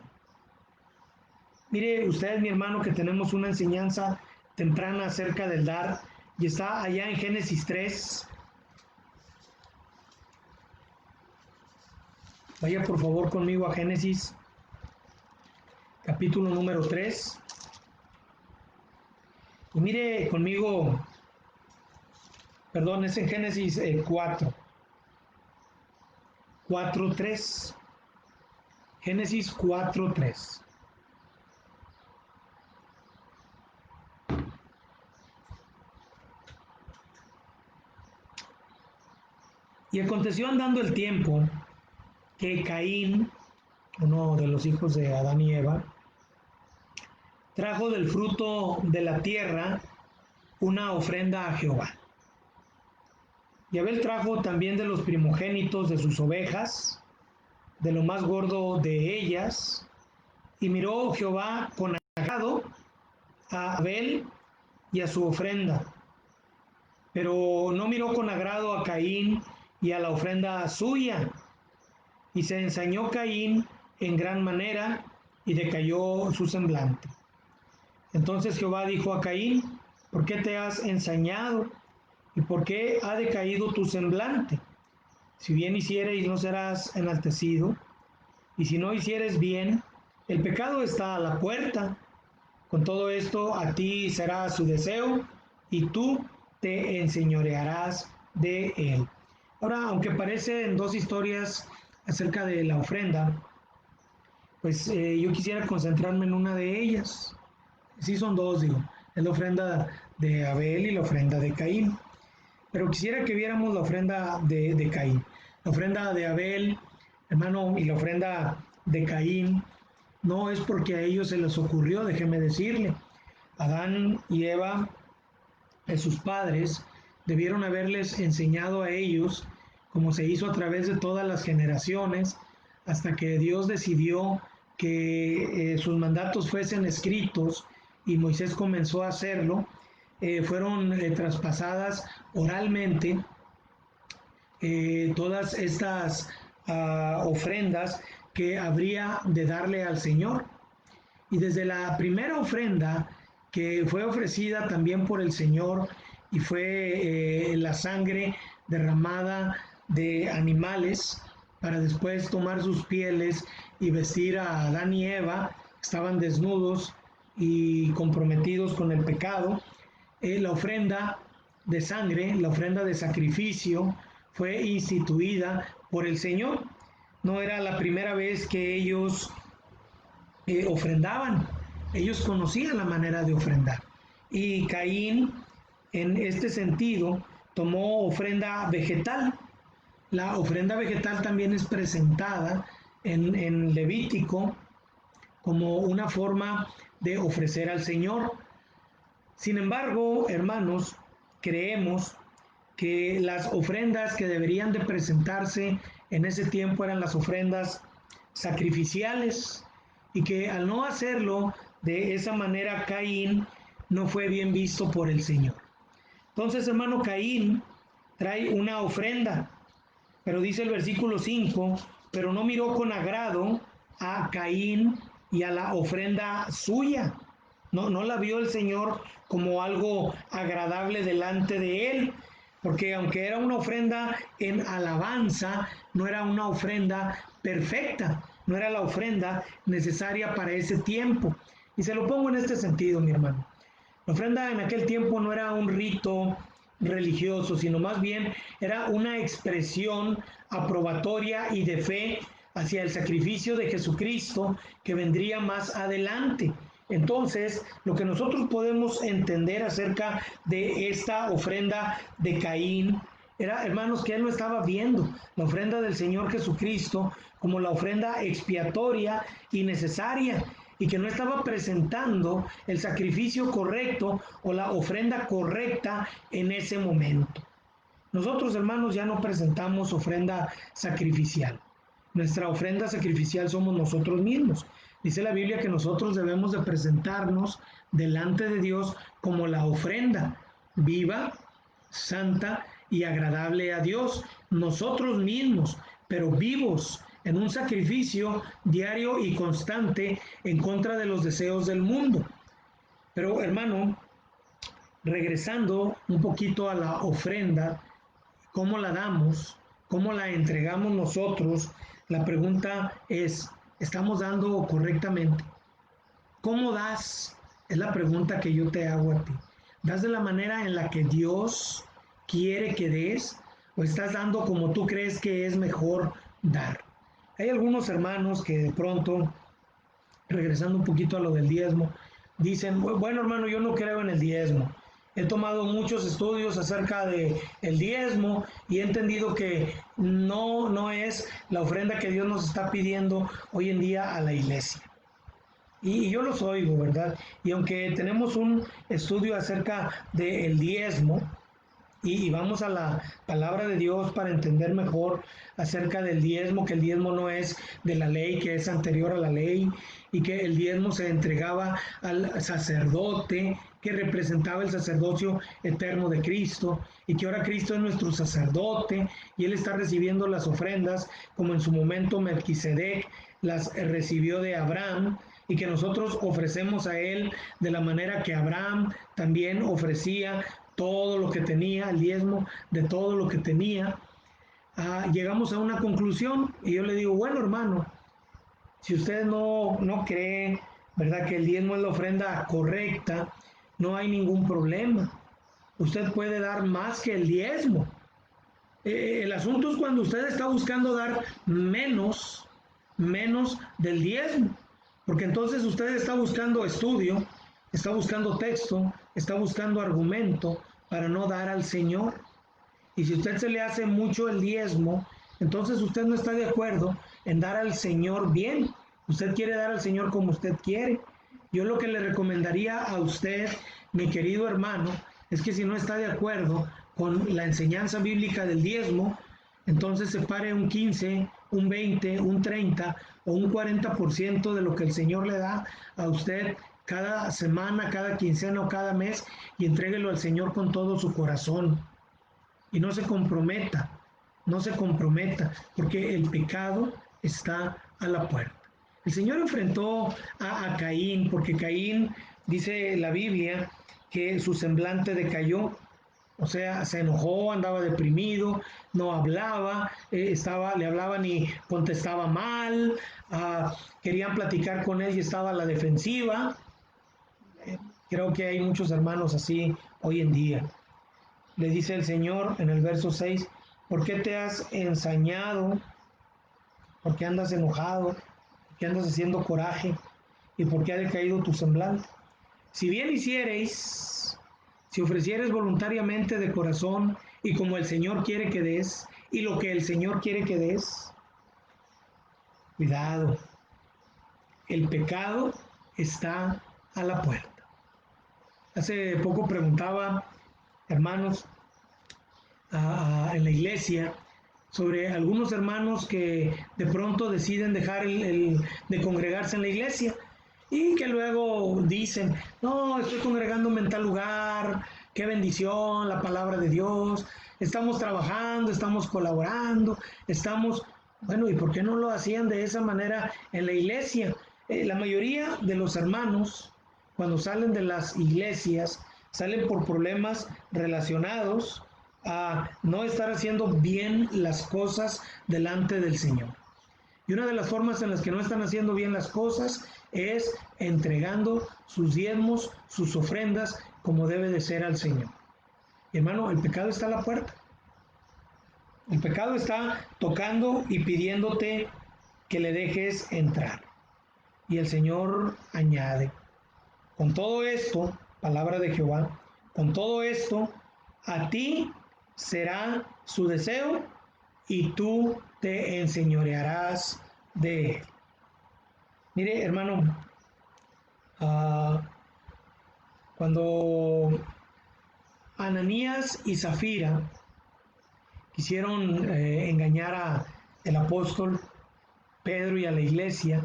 Mire usted, mi hermano, que tenemos una enseñanza temprana acerca del dar, y está allá en Génesis 3. Vaya por favor conmigo a Génesis, capítulo número 3. Y mire conmigo Perdón, es en Génesis 4, 4:3. Génesis 4:3. Y aconteció andando el tiempo que Caín, uno de los hijos de Adán y Eva, trajo del fruto de la tierra una ofrenda a Jehová. Y Abel trajo también de los primogénitos de sus ovejas, de lo más gordo de ellas, y miró Jehová con agrado a Abel y a su ofrenda, pero no miró con agrado a Caín y a la ofrenda suya, y se ensañó Caín en gran manera, y decayó su semblante. Entonces Jehová dijo a Caín: ¿por qué te has ensañado? ¿Y por qué ha decaído tu semblante? Si bien hicieres, no serás enaltecido, y si no hicieres bien, el pecado está a la puerta. Con todo esto, a ti será su deseo, y tú te enseñorearás de él. Ahora, aunque parecen dos historias acerca de la ofrenda, pues yo quisiera concentrarme en una de ellas. Sí, son dos, digo. Es la ofrenda de Abel y la ofrenda de Caín. Pero quisiera que viéramos la ofrenda de Caín. La ofrenda de Abel, hermano, y la ofrenda de Caín, no es porque a ellos se les ocurrió, déjeme decirle. Adán y Eva, sus padres, debieron haberles enseñado a ellos, como se hizo a través de todas las generaciones, hasta que Dios decidió que sus mandatos fuesen escritos y Moisés comenzó a hacerlo. Fueron traspasadas oralmente todas estas ofrendas que habría de darle al Señor. Y desde la primera ofrenda que fue ofrecida también por el Señor y fue la sangre derramada de animales para después tomar sus pieles y vestir a Adán y Eva, estaban desnudos y comprometidos con el pecado. La ofrenda de sangre, la ofrenda de sacrificio, fue instituida por el Señor. No era la primera vez que ellos ofrendaban, ellos conocían la manera de ofrendar. Y Caín, en este sentido, tomó ofrenda vegetal. La ofrenda vegetal también es presentada en Levítico como una forma de ofrecer al Señor. Sin embargo, hermanos, creemos que las ofrendas que deberían de presentarse en ese tiempo eran las ofrendas sacrificiales y que al no hacerlo de esa manera Caín no fue bien visto por el Señor. Entonces, hermano, Caín trae una ofrenda, pero dice el versículo 5, pero no miró con agrado a Caín y a la ofrenda suya. No la vio el Señor como algo agradable delante de él, porque aunque era una ofrenda en alabanza, no era una ofrenda perfecta, no era la ofrenda necesaria para ese tiempo. Y se lo pongo en este sentido, mi hermano. La ofrenda en aquel tiempo no era un rito religioso, sino más bien era una expresión aprobatoria y de fe hacia el sacrificio de Jesucristo que vendría más adelante. Entonces, lo que nosotros podemos entender acerca de esta ofrenda de Caín era, hermanos, que él no estaba viendo la ofrenda del Señor Jesucristo como la ofrenda expiatoria y necesaria, y que no estaba presentando el sacrificio correcto o la ofrenda correcta en ese momento. Nosotros, hermanos, ya no presentamos ofrenda sacrificial. Nuestra ofrenda sacrificial somos nosotros mismos. Dice la Biblia que nosotros debemos de presentarnos delante de Dios como la ofrenda viva, santa y agradable a Dios, nosotros mismos, pero vivos en un sacrificio diario y constante en contra de los deseos del mundo. Pero, hermano, regresando un poquito a la ofrenda, ¿cómo la damos? ¿Cómo la entregamos nosotros? La pregunta es, ¿estamos dando correctamente? ¿Cómo das? Es la pregunta que yo te hago a ti. ¿Das de la manera en la que Dios quiere que des o estás dando como tú crees que es mejor dar. Hay algunos hermanos que de pronto, regresando un poquito a lo del diezmo, dicen, bueno hermano, yo no creo en el diezmo. He tomado muchos estudios acerca de el diezmo y he entendido que no es la ofrenda que Dios nos está pidiendo hoy en día a la iglesia. Y yo los oigo, ¿verdad? Y aunque tenemos un estudio acerca del diezmo, y vamos a la palabra de Dios para entender mejor acerca del diezmo, que el diezmo no es de la ley, que es anterior a la ley, y que el diezmo se entregaba al sacerdote, que representaba el sacerdocio eterno de Cristo, y que ahora Cristo es nuestro sacerdote, y Él está recibiendo las ofrendas, como en su momento Melquisedec las recibió de Abraham, y que nosotros ofrecemos a Él de la manera que Abraham también ofrecía todo lo que tenía, el diezmo de todo lo que tenía. Llegamos a una conclusión y yo le digo, bueno hermano, si usted no cree, ¿verdad?, que el diezmo es la ofrenda correcta, no hay ningún problema. Usted puede dar más que el diezmo. El asunto es cuando usted está buscando dar menos del diezmo, porque entonces usted está buscando estudio, está buscando texto, está buscando argumento para no dar al Señor. Y si usted se le hace mucho el diezmo, entonces usted no está de acuerdo en dar al Señor bien. Usted quiere dar al Señor como usted quiere. Yo lo que le recomendaría a usted, mi querido hermano, es que si no está de acuerdo con la enseñanza bíblica del diezmo, entonces separe un 15, un 20, un 30 o un 40% de lo que el Señor le da a usted cada semana, cada quincena o cada mes y entréguelo al Señor con todo su corazón. Y no se comprometa, porque el pecado está a la puerta. El Señor enfrentó a Caín, porque Caín, dice la Biblia, que su semblante decayó, o sea, se enojó, andaba deprimido, no hablaba, le hablaban y contestaba mal, querían platicar con él y estaba a la defensiva. Creo que hay muchos hermanos así hoy en día. Le dice el Señor en el verso 6, ¿por qué te has ensañado? ¿Por qué andas enojado? ¿Por qué andas haciendo coraje? ¿Y por qué ha decaído tu semblante? Si bien hiciereis, si ofrecieres voluntariamente de corazón y como el Señor quiere que des, y lo que el Señor quiere que des, cuidado, el pecado está a la puerta. Hace poco preguntaba, hermanos, en la iglesia, sobre algunos hermanos que de pronto deciden dejar de congregarse en la iglesia y que luego dicen, no, estoy congregándome en tal lugar, qué bendición, la palabra de Dios, estamos trabajando, estamos colaborando, bueno, ¿y por qué no lo hacían de esa manera en la iglesia? La mayoría de los hermanos, cuando salen de las iglesias, salen por problemas relacionados a no estar haciendo bien las cosas delante del Señor. Y una de las formas en las que no están haciendo bien las cosas es entregando sus diezmos, sus ofrendas, como debe de ser al Señor. Y hermano, el pecado está a la puerta. El pecado está tocando y pidiéndote que le dejes entrar. Y el Señor añade, con todo esto, palabra de Jehová, con todo esto, a ti será su deseo y tú te enseñorearás de él. Mire, hermano, cuando Ananías y Zafira quisieron engañar al apóstol Pedro y a la iglesia,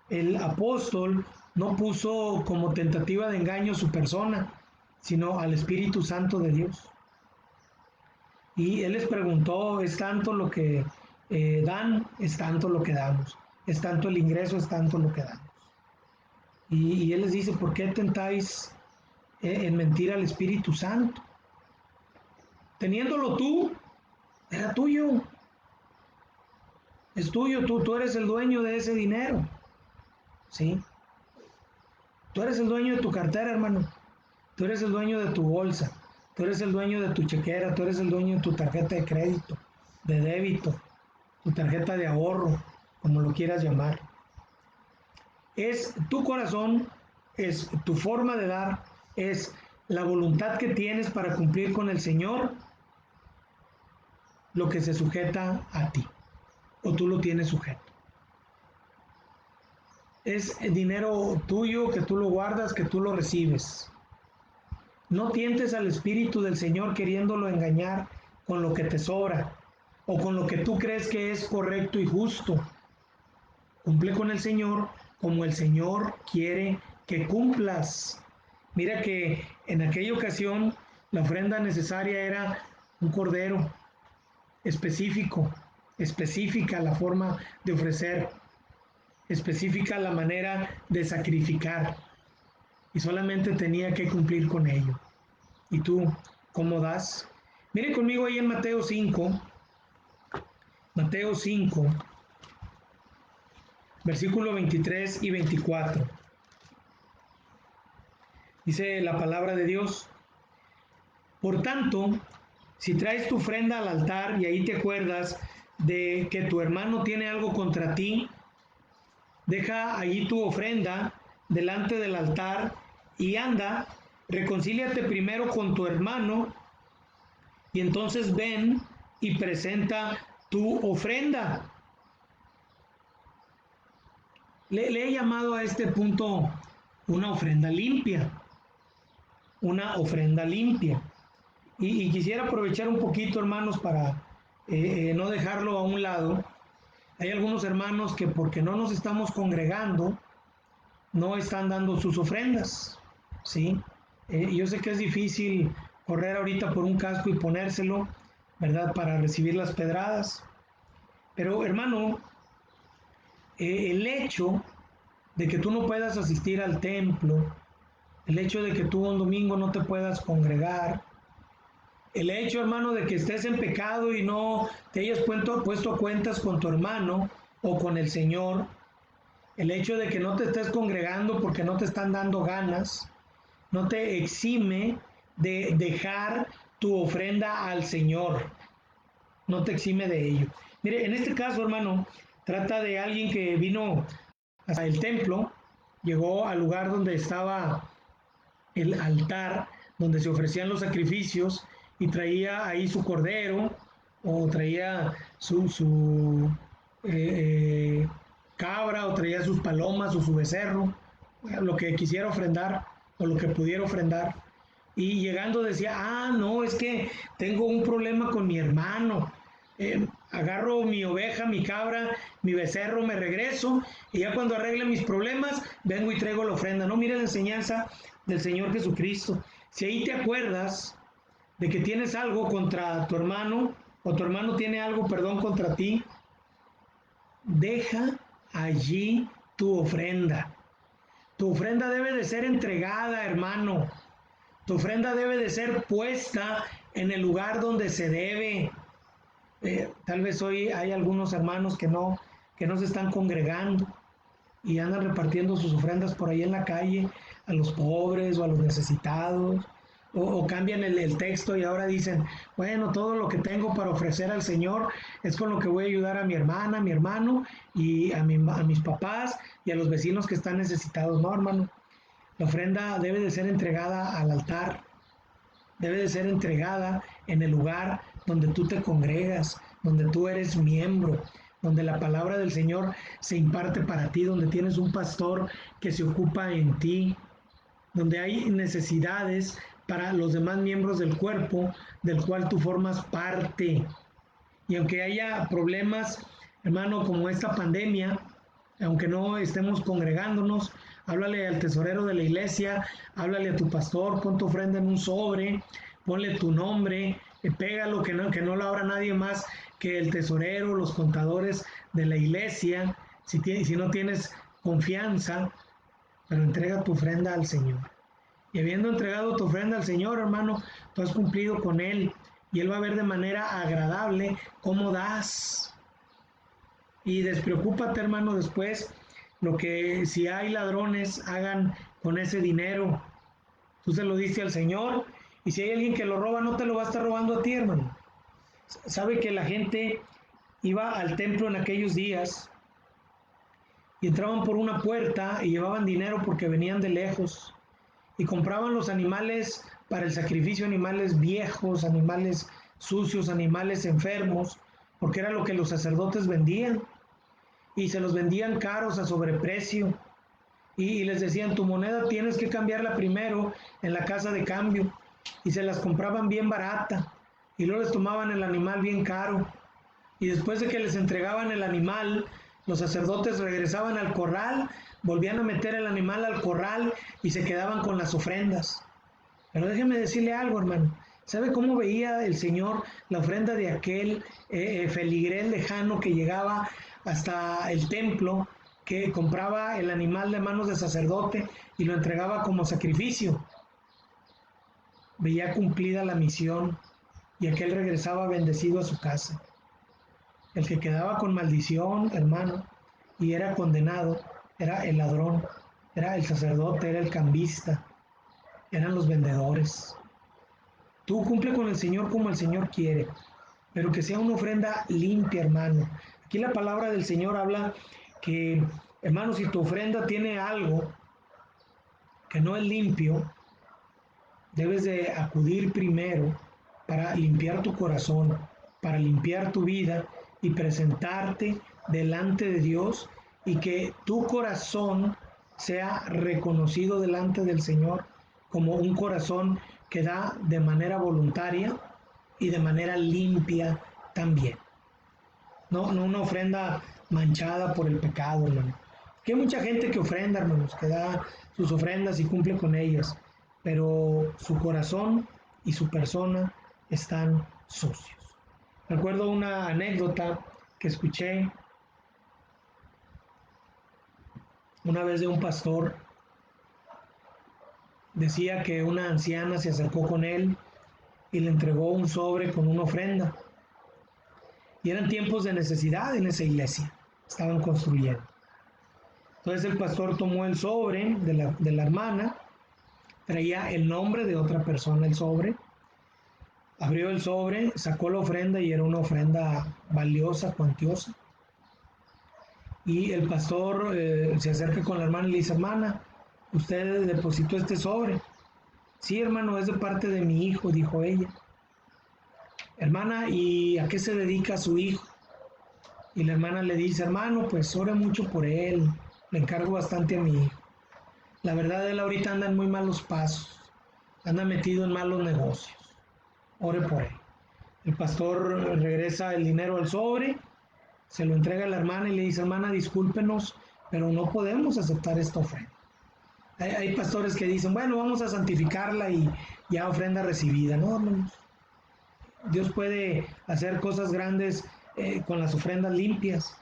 el apóstol no puso como tentativa de engaño su persona, sino al Espíritu Santo de Dios. Y él les preguntó, ¿es tanto lo que dan? Es tanto lo que damos. Es tanto el ingreso, es tanto lo que damos. Y él les dice, ¿por qué tentáis en mentir al Espíritu Santo? Teniéndolo tú, era tuyo. Es tuyo, tú eres el dueño de ese dinero. ¿Sí? Tú eres el dueño de tu cartera, hermano. Tú eres el dueño de tu bolsa. Tú eres el dueño de tu chequera, tú eres el dueño de tu tarjeta de crédito, de débito, tu tarjeta de ahorro, como lo quieras llamar. Es tu corazón, es tu forma de dar, es la voluntad que tienes para cumplir con el Señor lo que se sujeta a ti, o tú lo tienes sujeto. Es dinero tuyo que tú lo guardas, que tú lo recibes. No tientes al Espíritu del Señor queriéndolo engañar con lo que te sobra o con lo que tú crees que es correcto y justo. Cumple con el Señor como el Señor quiere que cumplas. Mira que en aquella ocasión la ofrenda necesaria era un cordero específico, específica la forma de ofrecer, específica la manera de sacrificar, y solamente tenía que cumplir con ello. ¿Y tú cómo das? Mire conmigo ahí en Mateo 5, versículo 23 y 24. Dice la palabra de Dios: por tanto, si traes tu ofrenda al altar y ahí te acuerdas de que tu hermano tiene algo contra ti, deja allí tu ofrenda delante del altar y anda, reconcíliate primero con tu hermano y entonces ven y presenta tu ofrenda. Le he llamado a este punto una ofrenda limpia, una ofrenda limpia. Y quisiera aprovechar un poquito, hermanos, para no dejarlo a un lado. Hay algunos hermanos que porque no nos estamos congregando, no están dando sus ofrendas, ¿sí? Yo sé que es difícil correr ahorita por un casco y ponérselo, ¿verdad? Para recibir las pedradas. Pero, hermano, el hecho de que tú no puedas asistir al templo, el hecho de que tú un domingo no te puedas congregar, el hecho, hermano, de que estés en pecado y no te hayas puesto cuentas con tu hermano o con el Señor, el hecho de que no te estés congregando porque no te están dando ganas, no te exime de dejar tu ofrenda al Señor, no te exime de ello. Mire, en este caso, hermano, trata de alguien que vino hasta el templo, llegó al lugar donde estaba el altar, donde se ofrecían los sacrificios, y traía ahí su cordero o traía su cabra o traía sus palomas o su becerro, lo que quisiera ofrendar o lo que pudiera ofrendar. Y llegando decía, no, es que tengo un problema con mi hermano. Agarro mi oveja, mi cabra, mi becerro, me regreso y ya cuando arregle mis problemas, vengo y traigo la ofrenda. No, mire la enseñanza del Señor Jesucristo. Si ahí te acuerdas de que tienes algo contra tu hermano o tu hermano tiene algo, perdón, contra ti, deja allí tu ofrenda. Tu ofrenda debe de ser entregada, hermano. Tu ofrenda debe de ser puesta en el lugar donde se debe. Tal vez hoy hay algunos hermanos que no se están congregando y andan repartiendo sus ofrendas por ahí en la calle a los pobres o a los necesitados, o cambian el texto y ahora dicen, bueno, todo lo que tengo para ofrecer al Señor es con lo que voy a ayudar a mi hermana, a mi hermano y a mis papás y a los vecinos que están necesitados. No, hermano, la ofrenda debe de ser entregada al altar, debe de ser entregada en el lugar donde tú te congregas, donde tú eres miembro, donde la palabra del Señor se imparte para ti, donde tienes un pastor que se ocupa en ti, donde hay necesidades para los demás miembros del cuerpo del cual tú formas parte. Y aunque haya problemas, hermano, como esta pandemia, aunque no estemos congregándonos, háblale al tesorero de la iglesia, háblale a tu pastor, pon tu ofrenda en un sobre, ponle tu nombre, pégalo, que no lo abra nadie más que el tesorero, los contadores de la iglesia. Si no tienes confianza, pero entrega tu ofrenda al Señor. Y habiendo entregado tu ofrenda al Señor, hermano, tú has cumplido con Él. Y Él va a ver de manera agradable cómo das. Y despreocúpate, hermano, después lo que si hay ladrones hagan con ese dinero. Tú se lo diste al Señor Y si hay alguien que lo roba, no te lo va a estar robando a ti, hermano. Sabe que la gente iba al templo en aquellos días y entraban por una puerta y llevaban dinero porque venían de lejos y compraban los animales para el sacrificio, animales viejos, animales sucios, animales enfermos, porque era lo que los sacerdotes vendían y se los vendían caros a sobreprecio y les decían tu moneda tienes que cambiarla primero en la casa de cambio y se las compraban bien barata y luego les tomaban el animal bien caro y después de que les entregaban el animal los sacerdotes regresaban al corral, volvían a meter el animal al corral y se quedaban con las ofrendas. Pero déjeme decirle algo, hermano. ¿Sabe cómo veía el Señor la ofrenda de aquel feligrés lejano que llegaba hasta el templo, que compraba el animal de manos de sacerdote y lo entregaba como sacrificio? Veía cumplida la misión y aquel regresaba bendecido a su casa. El que quedaba con maldición, hermano, y era condenado, era el ladrón, era el sacerdote, era el cambista, eran los vendedores. Tú cumple con el Señor como el Señor quiere, pero que sea una ofrenda limpia, hermano. Aquí la palabra del Señor habla que, hermano, si tu ofrenda tiene algo que no es limpio, debes de acudir primero para limpiar tu corazón, para limpiar tu vida y presentarte delante de Dios y que tu corazón sea reconocido delante del Señor como un corazón que da de manera voluntaria y de manera limpia también. No una ofrenda manchada por el pecado, hermano. Que hay mucha gente que ofrenda, hermanos, que da sus ofrendas y cumple con ellas, pero su corazón y su persona están sucios. Recuerdo una anécdota que escuché una vez de un pastor. Decía que una anciana se acercó con él y le entregó un sobre con una ofrenda. Y eran tiempos de necesidad en esa iglesia. Estaban construyendo. Entonces el pastor tomó el sobre de la hermana, traía el nombre de otra persona el sobre, abrió el sobre, sacó la ofrenda y era una ofrenda valiosa, cuantiosa. Y el pastor se acerca con la hermana y le dice, hermana, ¿usted depositó este sobre? Sí, hermano, es de parte de mi hijo, dijo ella. Hermana, ¿y a qué se dedica su hijo? Y la hermana le dice, hermano, pues ore mucho por él, le encargo bastante a mi hijo. La verdad, él ahorita anda en muy malos pasos, anda metido en malos negocios. Ore por él. El pastor regresa el dinero al sobre, se lo entrega a la hermana y le dice, hermana, discúlpenos, pero no podemos aceptar esta ofrenda. Hay pastores que dicen, bueno, vamos a santificarla y ya ofrenda recibida. No, hermanos. Dios puede hacer cosas grandes con las ofrendas limpias.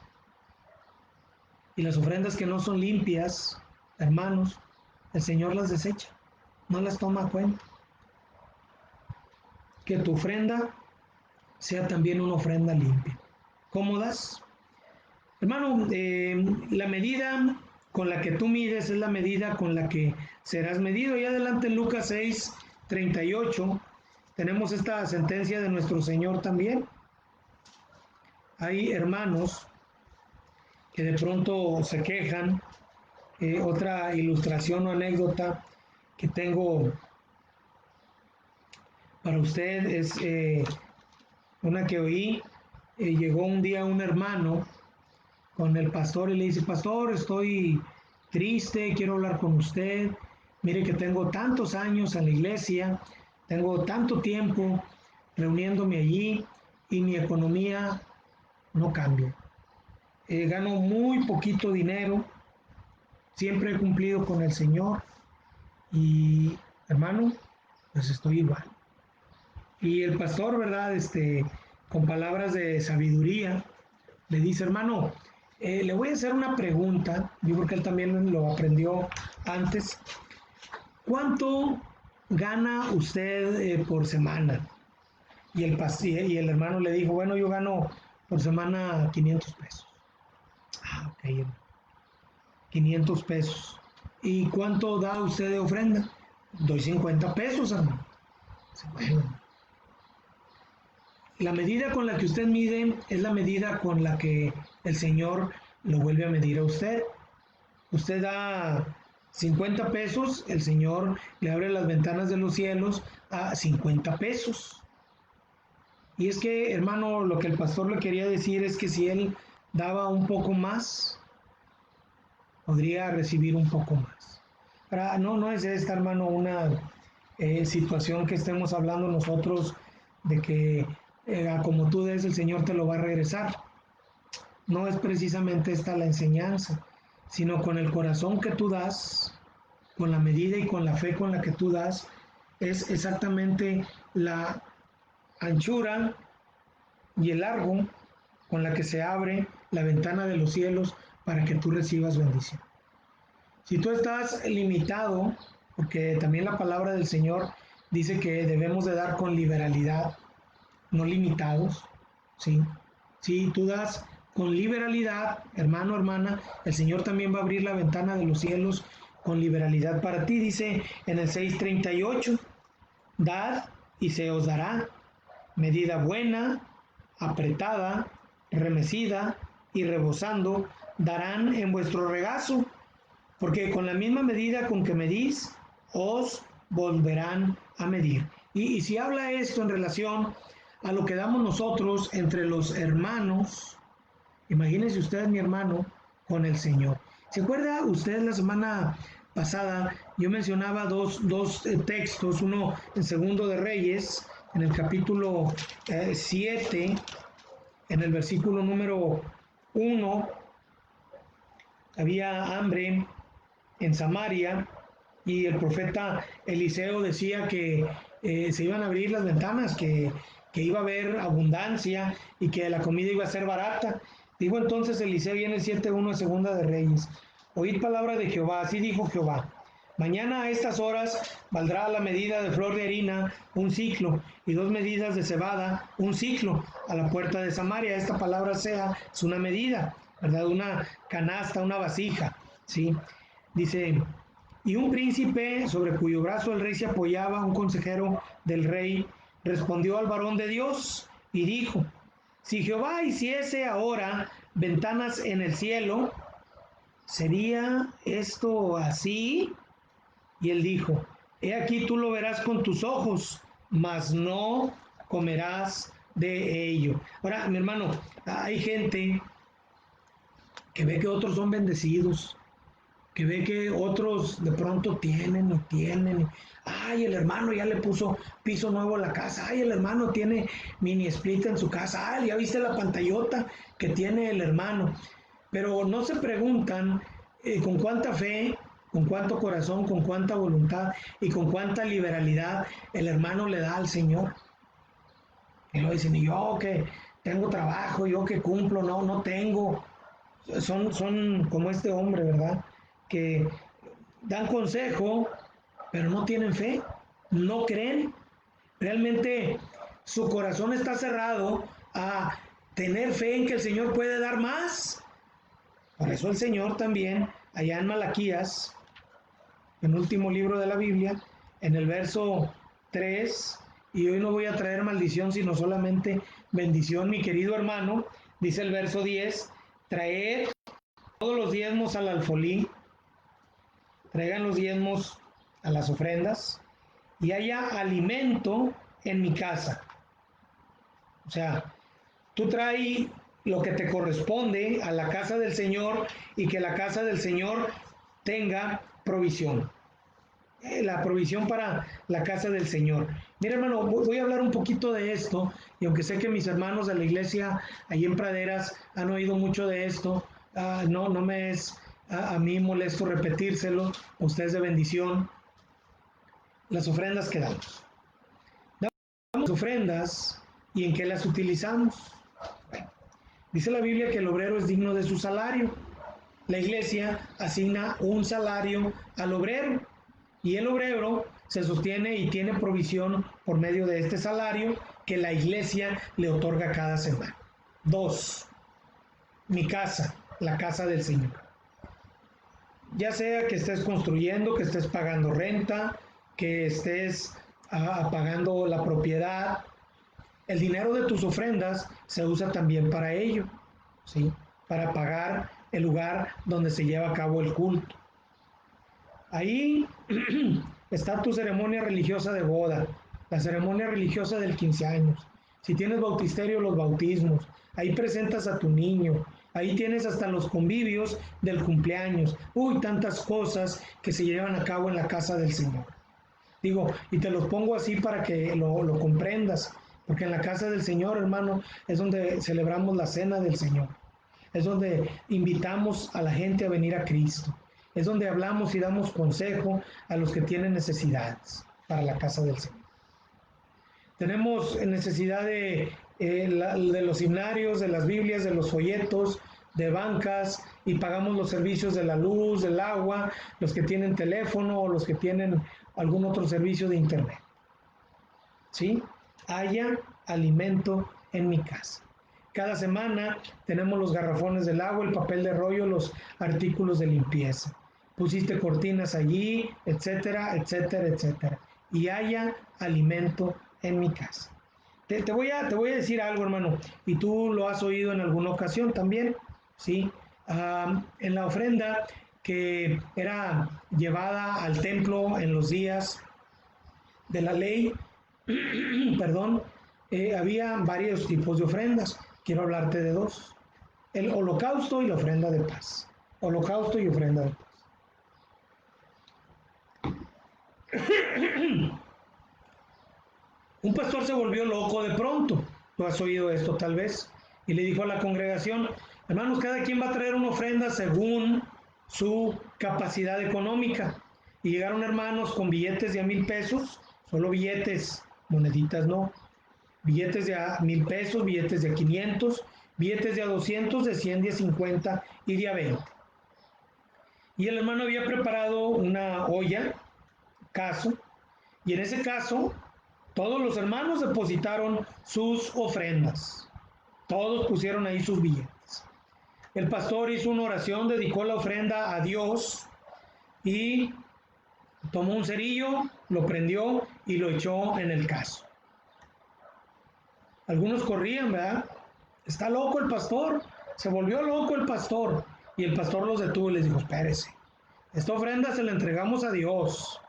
Y las ofrendas que no son limpias, hermanos, el Señor las desecha, no las toma a cuenta. Que tu ofrenda sea también una ofrenda limpia. ¿Cómo das? Hermano, la medida con la que tú mides es la medida con la que serás medido. Y adelante en Lucas 6:38 tenemos esta sentencia de nuestro Señor también. Hay hermanos que de pronto se quejan. Otra ilustración o anécdota que tengo para usted es una que oí. Llegó un día un hermano con el pastor y le dice, pastor, estoy triste, quiero hablar con usted. Mire que tengo tantos años en la iglesia, tengo tanto tiempo reuniéndome allí y mi economía no cambia. Gano muy poquito dinero, siempre he cumplido con el Señor y, hermano, pues estoy igual. Y el pastor, ¿verdad? Con palabras de sabiduría, le dice, hermano, le voy a hacer una pregunta, yo creo que él también lo aprendió antes. ¿Cuánto gana usted por semana? Y el hermano le dijo, bueno, yo gano por semana 500 pesos. Ah, ok, hermano. 500 pesos. ¿Y cuánto da usted de ofrenda? Doy 50 pesos, hermano. Bueno, la medida con la que usted mide es la medida con la que el Señor lo vuelve a medir a usted. Usted da 50 pesos, el Señor le abre las ventanas de los cielos a 50 pesos. Y es que, hermano, lo que el pastor le quería decir es que si él daba un poco más, podría recibir un poco más. Ahora, no es esta, hermano, una situación que estemos hablando nosotros de que como tú des, el Señor te lo va a regresar. No es precisamente esta la enseñanza, sino con el corazón que tú das, con la medida y con la fe con la que tú das, es exactamente la anchura y el largo con la que se abre la ventana de los cielos para que tú recibas bendición. Si tú estás limitado, porque también la palabra del Señor dice que debemos de dar con liberalidad, no limitados, ¿sí? Si tú das con liberalidad, hermano, hermana, el Señor también va a abrir la ventana de los cielos con liberalidad para ti. Dice en el 6:38, dad y se os dará, medida buena, apretada, remecida y rebosando, darán en vuestro regazo, porque con la misma medida con que medís, os volverán a medir. Y si habla esto en relación a lo que damos nosotros entre los hermanos, imagínese usted, mi hermano, con el Señor. ¿Se acuerda usted la semana pasada? Yo mencionaba dos textos, uno en Segundo de Reyes, en el capítulo 7, en el versículo número 1, había hambre en Samaria y el profeta Eliseo decía que se iban a abrir las ventanas, que iba a haber abundancia y que la comida iba a ser barata. Dijo entonces Eliseo, y en el 7:1 de Segunda de Reyes, oíd palabra de Jehová, así dijo Jehová, mañana a estas horas valdrá la medida de flor de harina un ciclo y 2 medidas de cebada un ciclo a la puerta de Samaria. Esta palabra sea es una medida, ¿verdad? Una canasta, una vasija, ¿sí? Dice, y un príncipe sobre cuyo brazo el rey se apoyaba, un consejero del rey, respondió al varón de Dios y dijo, si Jehová hiciese ahora ventanas en el cielo, ¿sería esto así? Y él dijo, he aquí tú lo verás con tus ojos, mas no comerás de ello. Ahora, mi hermano, hay gente que ve que otros son bendecidos, que ve que otros de pronto tienen. Ay, el hermano ya le puso piso nuevo a la casa. Ay, el hermano tiene mini split en su casa. Ay, ya viste la pantallota que tiene el hermano. Pero no se preguntan con cuánta fe, con cuánto corazón, con cuánta voluntad y con cuánta liberalidad el hermano le da al Señor. Y lo dicen, y yo que tengo trabajo, yo que cumplo, no tengo. Son como este hombre, ¿verdad? Que dan consejo, pero no tienen fe, no creen. Realmente su corazón está cerrado a tener fe en que el Señor puede dar más. Por eso el Señor también, allá en Malaquías, en el último libro de la Biblia, en el verso 3, y hoy no voy a traer maldición, sino solamente bendición, mi querido hermano, dice el verso 10, traed todos los diezmos al alfolí, traigan los diezmos a las ofrendas y haya alimento en mi casa. O sea, tú traes lo que te corresponde a la casa del Señor y que la casa del Señor tenga provisión. La provisión para la casa del Señor. Mira, hermano, voy a hablar un poquito de esto, y aunque sé que mis hermanos de la iglesia allí en Praderas han oído mucho de esto, no me es a mí molesto repetírselo, a ustedes de bendición. Las ofrendas que damos. Damos ofrendas y en qué las utilizamos. Bueno, dice la Biblia que el obrero es digno de su salario. La iglesia asigna un salario al obrero y el obrero se sostiene y tiene provisión por medio de este salario que la iglesia le otorga cada semana. 2. Mi casa, la casa del Señor. Ya sea que estés construyendo, que estés pagando renta, que estés pagando la propiedad. El dinero de tus ofrendas se usa también para ello, ¿sí? Para pagar el lugar donde se lleva a cabo el culto. Ahí está tu ceremonia religiosa de boda, la ceremonia religiosa del 15 años. Si tienes bautisterio, los bautismos. Ahí presentas a tu niño. Ahí tienes hasta los convivios del cumpleaños. Uy, tantas cosas que se llevan a cabo en la casa del Señor. Digo, y te los pongo así para que lo comprendas, porque en la casa del Señor, hermano, es donde celebramos la cena del Señor. Es donde invitamos a la gente a venir a Cristo. Es donde hablamos y damos consejo a los que tienen necesidades para la casa del Señor. Tenemos necesidad de los himnarios, de las Biblias, de los folletos, de bancas, y pagamos los servicios de la luz, del agua, los que tienen teléfono o los que tienen algún otro servicio de internet. ¿Sí? Haya alimento en mi casa. Cada semana tenemos los garrafones del agua, el papel de rollo, los artículos de limpieza. Pusiste cortinas allí, etcétera, etcétera, etcétera. Y haya alimento en mi casa. Te voy a decir algo, hermano, y tú lo has oído en alguna ocasión también, ¿sí? En la ofrenda que era llevada al templo en los días de la ley, perdón, había varios tipos de ofrendas. Quiero hablarte de dos: el holocausto y la ofrenda de paz. Holocausto y ofrenda de paz. Un pastor se volvió loco de pronto, tú has oído esto tal vez, y le dijo a la congregación: hermanos, cada quien va a traer una ofrenda según su capacidad económica. Y llegaron hermanos con billetes de $1,000, solo billetes, moneditas no, billetes de $1,000, billetes de 500, billetes de 200, de 100, de 50 y de 20. Y el hermano había preparado una olla, caso, y en ese caso todos los hermanos depositaron sus ofrendas. Todos pusieron ahí sus billetes. El pastor hizo una oración, dedicó la ofrenda a Dios y tomó un cerillo, lo prendió y lo echó en el caso. Algunos corrían, ¿verdad? Está loco el pastor, se volvió loco el pastor. Y el pastor los detuvo y les dijo: espérese, esta ofrenda se la entregamos a Dios.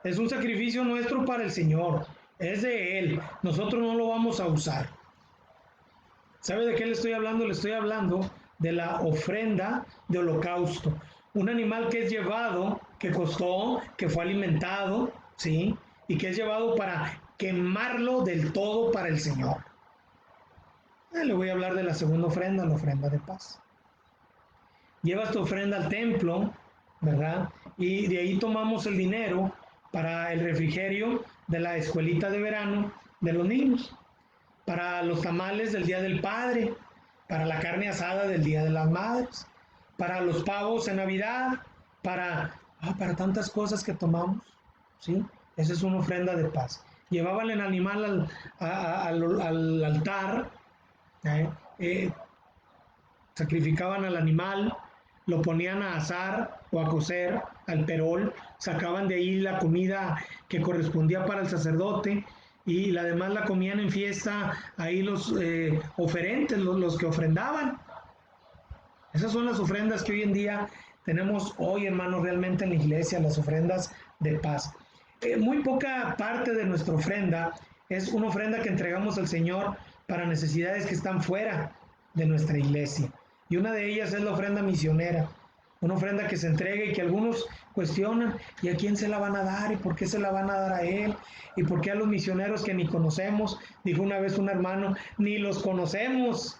Es un sacrificio nuestro para el Señor. Es de Él. Nosotros no lo vamos a usar. ¿Sabe de qué le estoy hablando? Le estoy hablando de la ofrenda de holocausto. Un animal que es llevado, que costó, que fue alimentado, ¿sí? Y que es llevado para quemarlo del todo para el Señor. Le voy a hablar de la segunda ofrenda, la ofrenda de paz. Llevas tu ofrenda al templo, ¿verdad? Y de ahí tomamos el dinero para el refrigerio de la escuelita de verano de los niños, para los tamales del Día del Padre, para la carne asada del Día de las Madres, para los pavos en Navidad, para tantas cosas que tomamos, ¿sí? Esa es una ofrenda de paz. Llevaban el animal al altar, sacrificaban al animal, lo ponían a asar o a cocer al perol, sacaban de ahí la comida que correspondía para el sacerdote y la demás la comían en fiesta ahí los oferentes, los que ofrendaban. Esas son las ofrendas que hoy en día tenemos hoy, hermanos, realmente en la iglesia, las ofrendas de paz. Muy poca parte de nuestra ofrenda es una ofrenda que entregamos al Señor para necesidades que están fuera de nuestra iglesia. Y una de ellas es la ofrenda misionera, una ofrenda que se entrega y que algunos cuestionan: ¿y a quién se la van a dar? ¿Y por qué se la van a dar a él? ¿Y por qué a los misioneros que ni conocemos? Dijo una vez un hermano: ni los conocemos.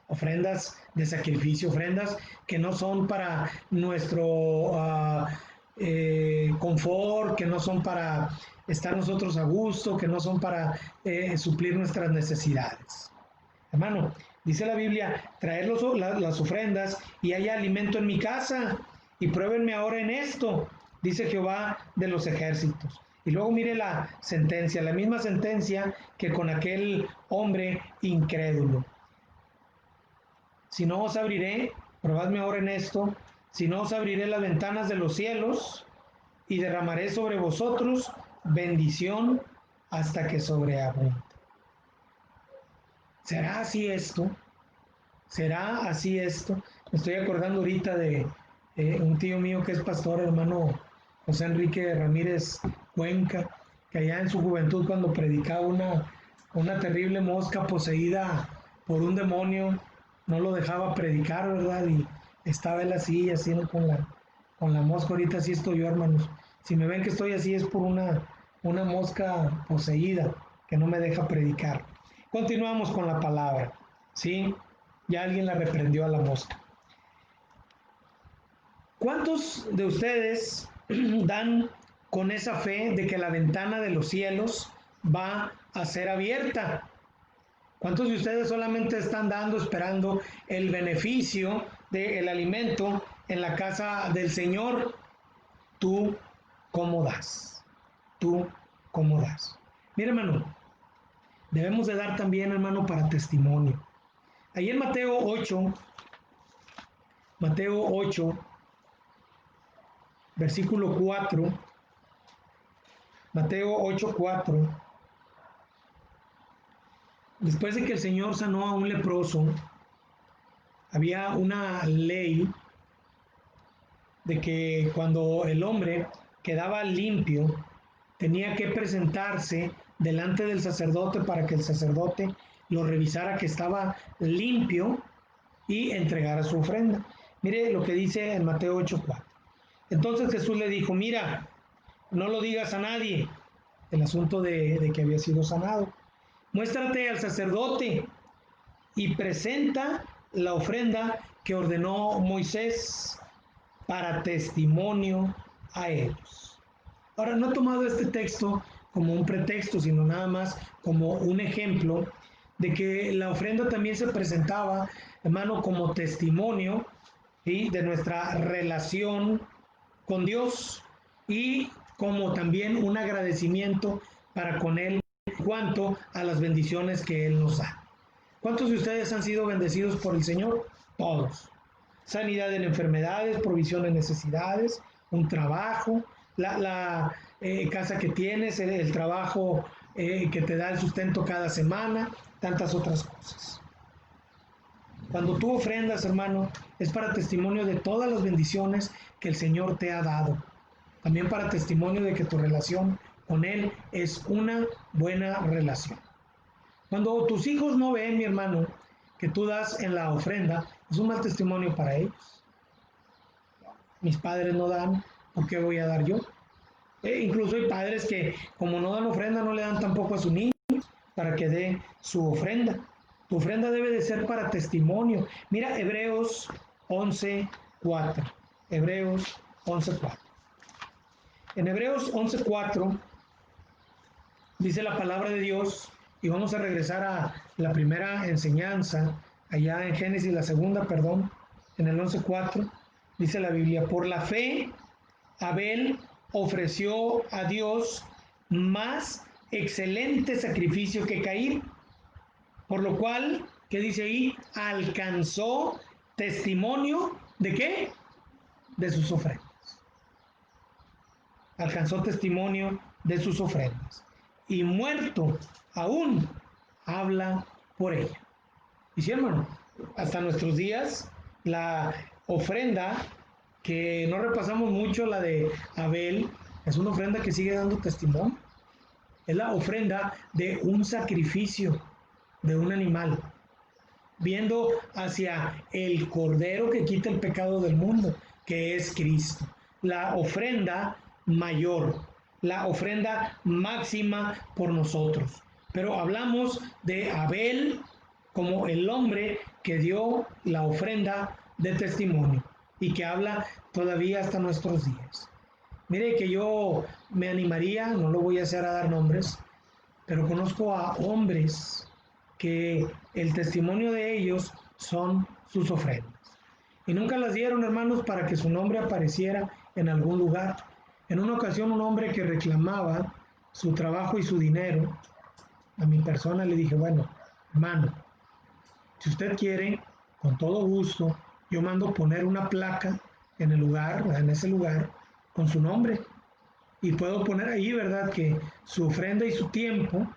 Ofrendas de sacrificio, ofrendas que no son para nuestro confort, que no son para estar nosotros a gusto, que no son para suplir nuestras necesidades. Hermano, dice la Biblia: traer las ofrendas y haya alimento en mi casa, y pruébenme ahora en esto, dice Jehová de los ejércitos. Y luego mire la sentencia, la misma sentencia que con aquel hombre incrédulo. Si no os abriré, probadme ahora en esto, si no os abriré las ventanas de los cielos y derramaré sobre vosotros bendición hasta que sobreabunde. ¿Será así esto? ¿Será así esto? Me estoy acordando ahorita de un tío mío que es pastor, hermano José Enrique Ramírez Cuenca, que allá en su juventud cuando predicaba una terrible mosca poseída por un demonio, no lo dejaba predicar, ¿verdad? Y estaba él así, haciendo con la mosca. Ahorita así estoy yo, hermanos. Si me ven que estoy así es por una mosca poseída que no me deja predicar. Continuamos con la palabra, ¿sí? Ya alguien la reprendió a la mosca. ¿Cuántos de ustedes dan con esa fe de que la ventana de los cielos va a ser abierta? ¿Cuántos de ustedes solamente están dando, esperando el beneficio del alimento en la casa del Señor? ¿Tú cómo das? ¿Tú cómo das? Mira, hermano, debemos de dar también, hermano, para testimonio. Ahí en Mateo 8, versículo 4, Mateo 8:4, después de que el Señor sanó a un leproso, había una ley de que cuando el hombre quedaba limpio, tenía que presentarse delante del sacerdote para que el sacerdote lo revisara que estaba limpio y entregara su ofrenda. Mire lo que dice en Mateo 8:4. Entonces Jesús le dijo, mira, no lo digas a nadie, el asunto de que había sido sanado. Muéstrate al sacerdote y presenta la ofrenda que ordenó Moisés para testimonio a ellos. Ahora, no he tomado este texto como un pretexto, sino nada más como un ejemplo de que la ofrenda también se presentaba, hermano, como testimonio, ¿sí?, de nuestra relación con Dios y como también un agradecimiento para con Él en cuanto a las bendiciones que Él nos da. ¿Cuántos de ustedes han sido bendecidos por el Señor? Todos. Sanidad en enfermedades, provisión en necesidades, un trabajo, la casa que tienes, el trabajo que te da el sustento cada semana, tantas otras cosas. Cuando tú ofrendas, hermano, es para testimonio de todas las bendiciones que el Señor te ha dado. También para testimonio de que tu relación con Él es una buena relación. Cuando tus hijos no ven, mi hermano, que tú das en la ofrenda, es un mal testimonio para ellos. Mis padres no dan, ¿por qué voy a dar yo? Incluso hay padres que como no dan ofrenda, no le dan tampoco a su niño para que dé su ofrenda. Tu ofrenda debe de ser para testimonio. Mira Hebreos 11:4. Hebreos 11:4. En Hebreos 11:4 dice la palabra de Dios, y vamos a regresar a la primera enseñanza, allá en Génesis, la segunda, perdón, en el 11:4, dice la Biblia, por la fe, Abel ofreció a Dios más excelente sacrificio que Caín, por lo cual, ¿qué dice ahí? Alcanzó testimonio de qué? De sus ofrendas. Alcanzó testimonio de sus ofrendas. Y muerto aún habla por ella. Y sí, hermano, hasta nuestros días, la ofrenda, que no repasamos mucho, la de Abel, es una ofrenda que sigue dando testimonio. Es la ofrenda de un sacrificio de un animal, viendo hacia el Cordero que quita el pecado del mundo, que es Cristo. La ofrenda mayor, la ofrenda máxima por nosotros. Pero hablamos de Abel como el hombre que dio la ofrenda de testimonio y que habla todavía hasta nuestros días. Mire que yo me animaría, no lo voy a hacer a dar nombres, pero conozco a hombres que el testimonio de ellos son sus ofrendas. Y nunca las dieron, hermanos, para que su nombre apareciera en algún lugar. En una ocasión, un hombre que reclamaba su trabajo y su dinero, a mi persona le dije, bueno, hermano, si usted quiere, con todo gusto, yo mando poner una placa en el lugar, en ese lugar, con su nombre. Y puedo poner ahí, ¿verdad?, que su ofrenda y su tiempo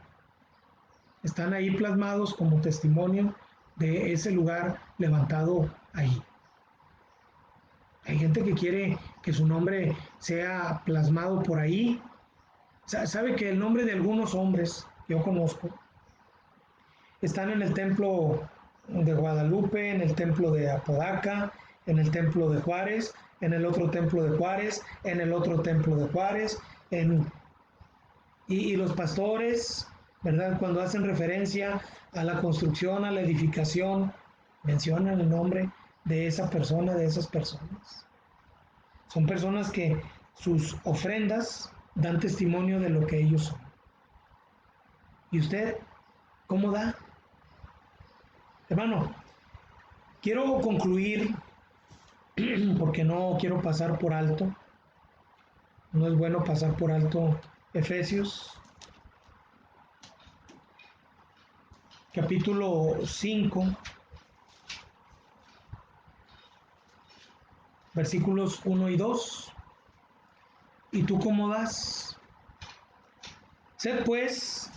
están ahí plasmados como testimonio de ese lugar levantado ahí. Hay gente que quiere que su nombre sea plasmado por ahí. Sabe que el nombre de algunos hombres que yo conozco están en el templo de Guadalupe, en el templo de Apodaca, en el templo de Juárez, en el otro templo de Juárez, en el otro templo de Juárez, y los pastores, ¿verdad?, cuando hacen referencia a la construcción, a la edificación, mencionan el nombre de esa persona, de esas personas. Son personas que sus ofrendas dan testimonio de lo que ellos son. ¿Y usted cómo da? Hermano, quiero concluir porque no quiero pasar por alto. No es bueno pasar por alto Efesios, capítulo 5, versículos 1 y 2. ¿Y tú cómo das? Sed pues,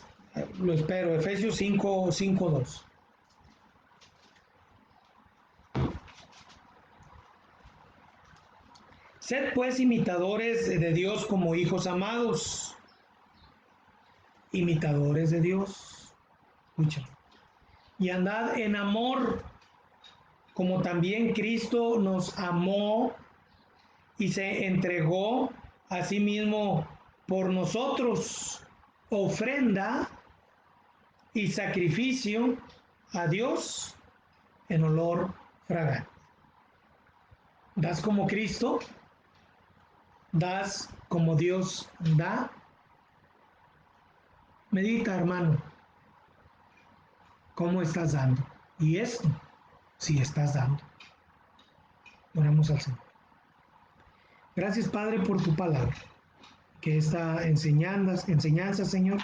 lo espero, Efesios 5, 5, 2. Sed pues imitadores de Dios como hijos amados. Imitadores de Dios. Escucha. Y andad en amor, como también Cristo nos amó y se entregó a sí mismo por nosotros, ofrenda y sacrificio a Dios en olor fragante. ¿Das como Cristo? ¿Das como Dios da? Medita, hermano, cómo estás dando. Y esto, si estás dando. Oramos al Señor. Gracias, Padre, por tu palabra. Que esta enseñanza, Señor,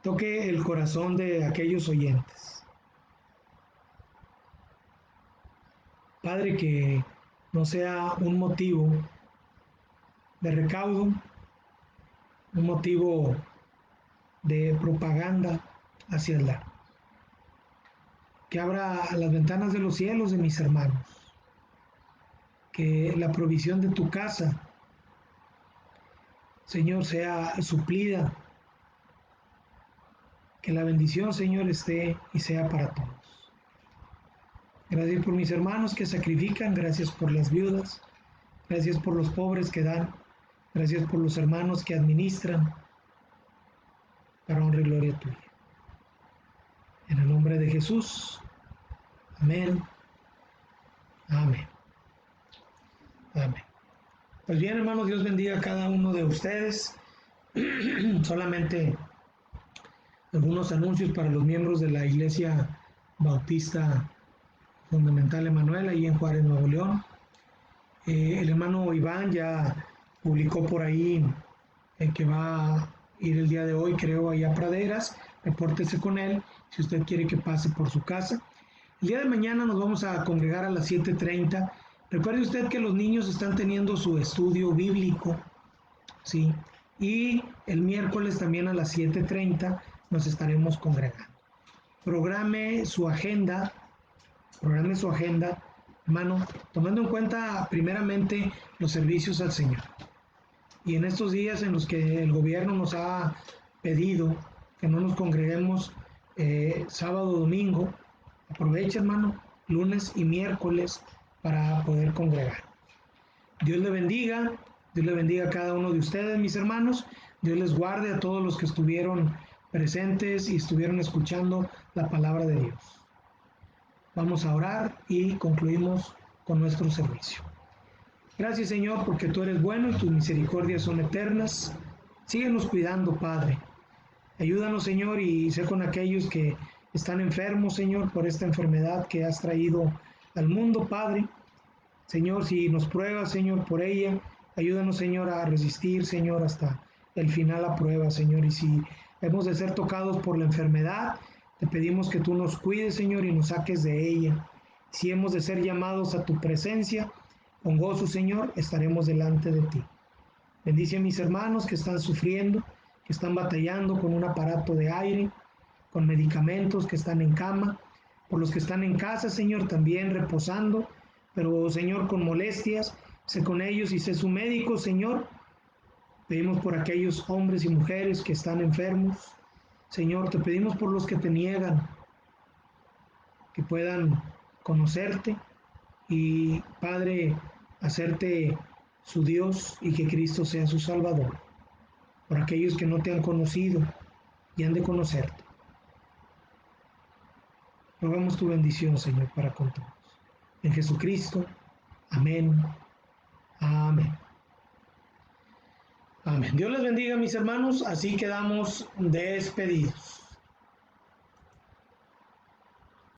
toque el corazón de aquellos oyentes. Padre, que no sea un motivo de recaudo, un motivo de propaganda hacia el dar. Que abra las ventanas de los cielos de mis hermanos. Que la provisión de tu casa, Señor, sea suplida. Que la bendición, Señor, esté y sea para todos. Gracias por mis hermanos que sacrifican, gracias por las viudas, gracias por los pobres que dan, gracias por los hermanos que administran, para honra y gloria tuya. En el nombre de Jesús, amén, amén, amén. Pues bien, hermanos, Dios bendiga a cada uno de ustedes. Solamente algunos anuncios para los miembros de la Iglesia Bautista Fundamental Emanuel, ahí en Juárez, Nuevo León. El hermano Iván ya publicó por ahí que va a ir el día de hoy, creo, allá a Praderas. Repórtese con él si usted quiere que pase por su casa. El día de mañana nos vamos a congregar a las 7:30. Recuerde usted que los niños están teniendo su estudio bíblico, ¿sí? Y el miércoles también a las 7:30 nos estaremos congregando. Programe su agenda, hermano, tomando en cuenta primeramente los servicios al Señor. Y en estos días en los que el gobierno nos ha pedido que no nos congreguemos sábado, domingo, aproveche, hermano, lunes y miércoles para poder congregar. Dios le bendiga a cada uno de ustedes, mis hermanos. Dios les guarde a todos los que estuvieron presentes y estuvieron escuchando la palabra de Dios. Vamos a orar y concluimos con nuestro servicio. Gracias, Señor, porque tú eres bueno y tus misericordias son eternas. Síguenos cuidando, Padre. Ayúdanos, Señor, y sé con aquellos que están enfermos, Señor, por esta enfermedad que has traído al mundo, Padre. Señor, si nos pruebas, Señor, por ella, ayúdanos, Señor, a resistir, Señor, hasta el final a prueba, Señor. Y si hemos de ser tocados por la enfermedad, te pedimos que tú nos cuides, Señor, y nos saques de ella. Si hemos de ser llamados a tu presencia, con gozo, Señor, estaremos delante de ti. Bendice a mis hermanos que están sufriendo, que están batallando con un aparato de aire, con medicamentos, que están en cama, por los que están en casa, Señor, también reposando, pero Señor, con molestias, sé con ellos y sé su médico, Señor. Pedimos por aquellos hombres y mujeres que están enfermos. Señor, te pedimos por los que te niegan, que puedan conocerte y, Padre, hacerte su Dios y que Cristo sea su Salvador. Por aquellos que no te han conocido y han de conocerte. Rogamos tu bendición, Señor, para con todos. En Jesucristo. Amén. Amén. Amén. Dios les bendiga, mis hermanos. Así quedamos despedidos.